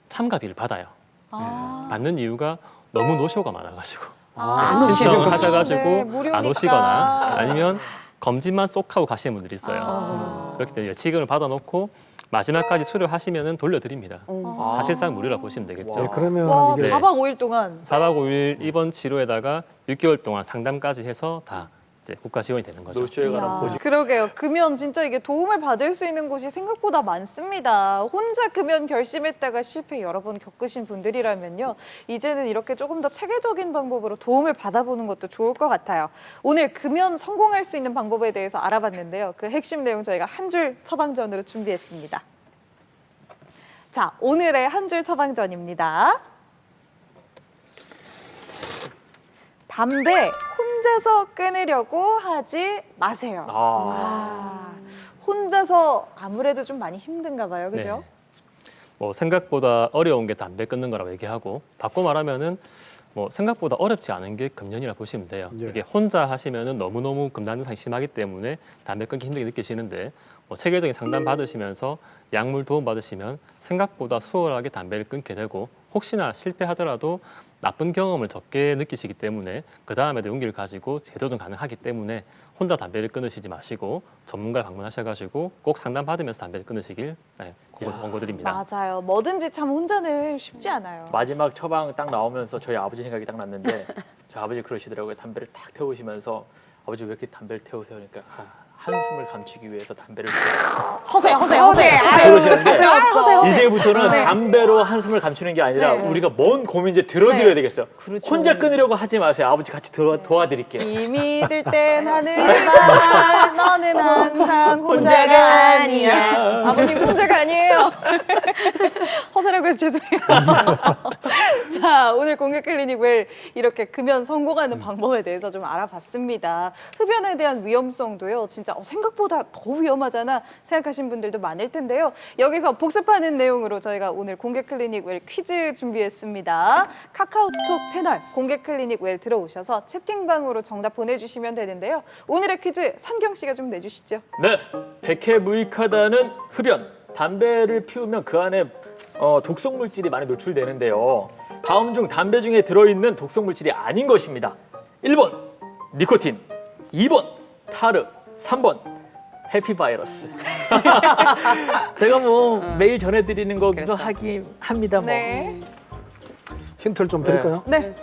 [SPEAKER 5] 참가비를 받아요.
[SPEAKER 1] 아.
[SPEAKER 5] 받는 이유가 너무 노쇼가 많아가지고
[SPEAKER 3] 안 오시는
[SPEAKER 5] 신청을
[SPEAKER 3] 거죠.
[SPEAKER 5] 하셔가지고
[SPEAKER 1] 네, 무료니까.
[SPEAKER 5] 안 오시거나 아니면 검진만 쏙 하고 가시는 분들이 있어요.
[SPEAKER 1] 아.
[SPEAKER 5] 그렇기 때문에 예치금을 받아놓고 마지막까지 수료하시면은 돌려드립니다.
[SPEAKER 3] 어.
[SPEAKER 5] 사실상 무료라 보시면 되겠죠.
[SPEAKER 2] 네, 그러면
[SPEAKER 1] 와,
[SPEAKER 2] 이게
[SPEAKER 1] 4박 5일 동안
[SPEAKER 5] 4박 5일 입원 치료에다가 6개월 동안 상담까지 해서 다 이제 국가 지원이 되는 거죠.
[SPEAKER 4] 노쇼에 관한
[SPEAKER 1] 이야,
[SPEAKER 4] 보직.
[SPEAKER 1] 그러게요. 금연 진짜 이게 도움을 받을 수 있는 곳이 생각보다 많습니다. 혼자 금연 결심했다가 실패 여러 번 겪으신 분들이라면요. 이제는 이렇게 조금 더 체계적인 방법으로 도움을 받아보는 것도 좋을 것 같아요. 오늘 금연 성공할 수 있는 방법에 대해서 알아봤는데요. 그 핵심 내용 저희가 한 줄 처방전으로 준비했습니다. 자, 오늘의 한 줄 처방전입니다. 담배 혼자서 끊으려고 하지 마세요. 혼자서 아무래도 좀 많이 힘든가 봐요, 그죠?
[SPEAKER 5] 뭐 생각보다 어려운 게 담배 끊는 거라고 얘기하고 바꿔 말하면은 뭐 생각보다 어렵지 않은 게 금연이라 보시면 돼요.
[SPEAKER 2] 예.
[SPEAKER 5] 이게 혼자 하시면은 너무너무 금단 증상이 심하기 때문에 담배 끊기 힘들게 느끼시는데 뭐 체계적인 상담 받으시면서 약물 도움 받으시면 생각보다 수월하게 담배를 끊게 되고 혹시나 실패하더라도 나쁜 경험을 적게 느끼시기 때문에 그 다음에도 용기를 가지고 재도전 가능하기 때문에 혼자 담배를 끊으시지 마시고 전문가를 방문하셔가지고 꼭 상담 받으면서 담배를 끊으시길 권고드립니다.
[SPEAKER 1] 맞아요. 뭐든지 참 혼자는 쉽지 않아요.
[SPEAKER 4] 마지막 처방 딱 나오면서 저희 아버지 생각이 딱 났는데 저희 아버지 그러시더라고요. 담배를 딱 태우시면서 아버지 왜 이렇게 담배를 태우세요? 그러니까 한숨을 감추기 위해서 담배를
[SPEAKER 1] 허세.
[SPEAKER 4] 그러시는데 이제부터는
[SPEAKER 1] 네.
[SPEAKER 4] 담배로 한숨을 감추는 게 아니라
[SPEAKER 1] 네.
[SPEAKER 4] 우리가 뭔 고민인지 들어드려야
[SPEAKER 1] 네.
[SPEAKER 4] 되겠어요.
[SPEAKER 3] 그렇죠.
[SPEAKER 4] 혼자 끊으려고 하지 마세요. 아버지 같이 도와드릴게요.
[SPEAKER 1] 힘이 들 땐 하늘만 너는 항상 혼자가 아니야. 아버님 혼자가 아니에요. 허세라고 해서 죄송해요. 자, 오늘 공개 클리닉 웰 이렇게 금연 성공하는 방법에 대해서 좀 알아봤습니다. 흡연에 대한 위험성도요. 진짜 생각보다 더 위험하잖아 생각하신 분들도 많을 텐데요. 여기서 복습하는 내용으로 저희가 오늘 공개 클리닉 웰 퀴즈 준비했습니다. 카카오톡 채널 공개 클리닉 웰 들어오셔서 채팅방으로 정답 보내주시면 되는데요. 오늘의 퀴즈 선경 씨가 좀 내주시죠.
[SPEAKER 4] 네, 백해무익하다는 흡연. 담배를 피우면 그 안에 독성 물질이 많이 노출되는데요. 다음 중 담배 중에 들어있는 독성 물질이 아닌 것입니다. 1번 니코틴, 2번 타르, 3번 해피바이러스. 제가 뭐 매일 전해드리는 거기도 하긴 합니다. 뭐.
[SPEAKER 1] 네.
[SPEAKER 2] 힌트를 좀 드릴까요?
[SPEAKER 1] 네.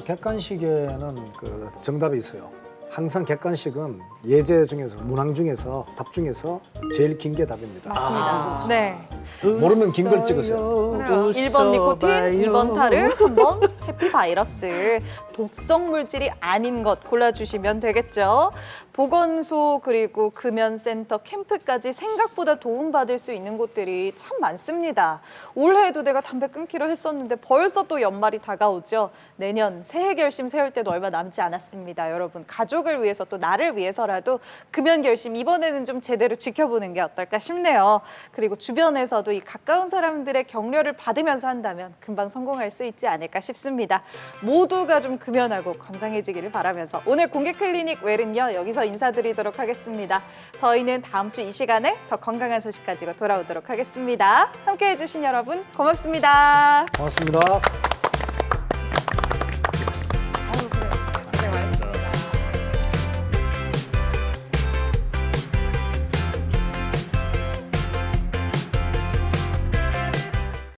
[SPEAKER 2] 객관식에는 그 정답이 있어요. 항상 객관식은 예제 중에서 문항 중에서 답 중에서 제일 긴 게 답입니다.
[SPEAKER 1] 맞습니다. 네.
[SPEAKER 2] 모르면 긴 걸 찍으세요.
[SPEAKER 1] 그래요. 1번 니코틴, 2번 타르, 3번 해피바이러스. 독성 물질이 아닌 것 골라주시면 되겠죠. 보건소 그리고 금연센터, 캠프까지 생각보다 도움받을 수 있는 곳들이 참 많습니다. 올해에도 내가 담배 끊기로 했었는데 벌써 또 연말이 다가오죠. 내년 새해 결심 세울 때도 얼마 남지 않았습니다. 여러분 가족을 위해서 또 나를 위해서라도 금연 결심 이번에는 좀 제대로 지켜보는 게 어떨까 싶네요. 그리고 주변에서도 이 가까운 사람들의 격려를 받으면서 한다면 금방 성공할 수 있지 않을까 싶습니다. 모두가 좀 금연하고 건강해지기를 바라면서 오늘 공개 클리닉 웰은요 여기서 인사드리도록 하겠습니다. 저희는 다음 주 이 시간에 더 건강한 소식 가지고 돌아오도록 하겠습니다. 함께해 주신 여러분 고맙습니다.
[SPEAKER 2] 고맙습니다.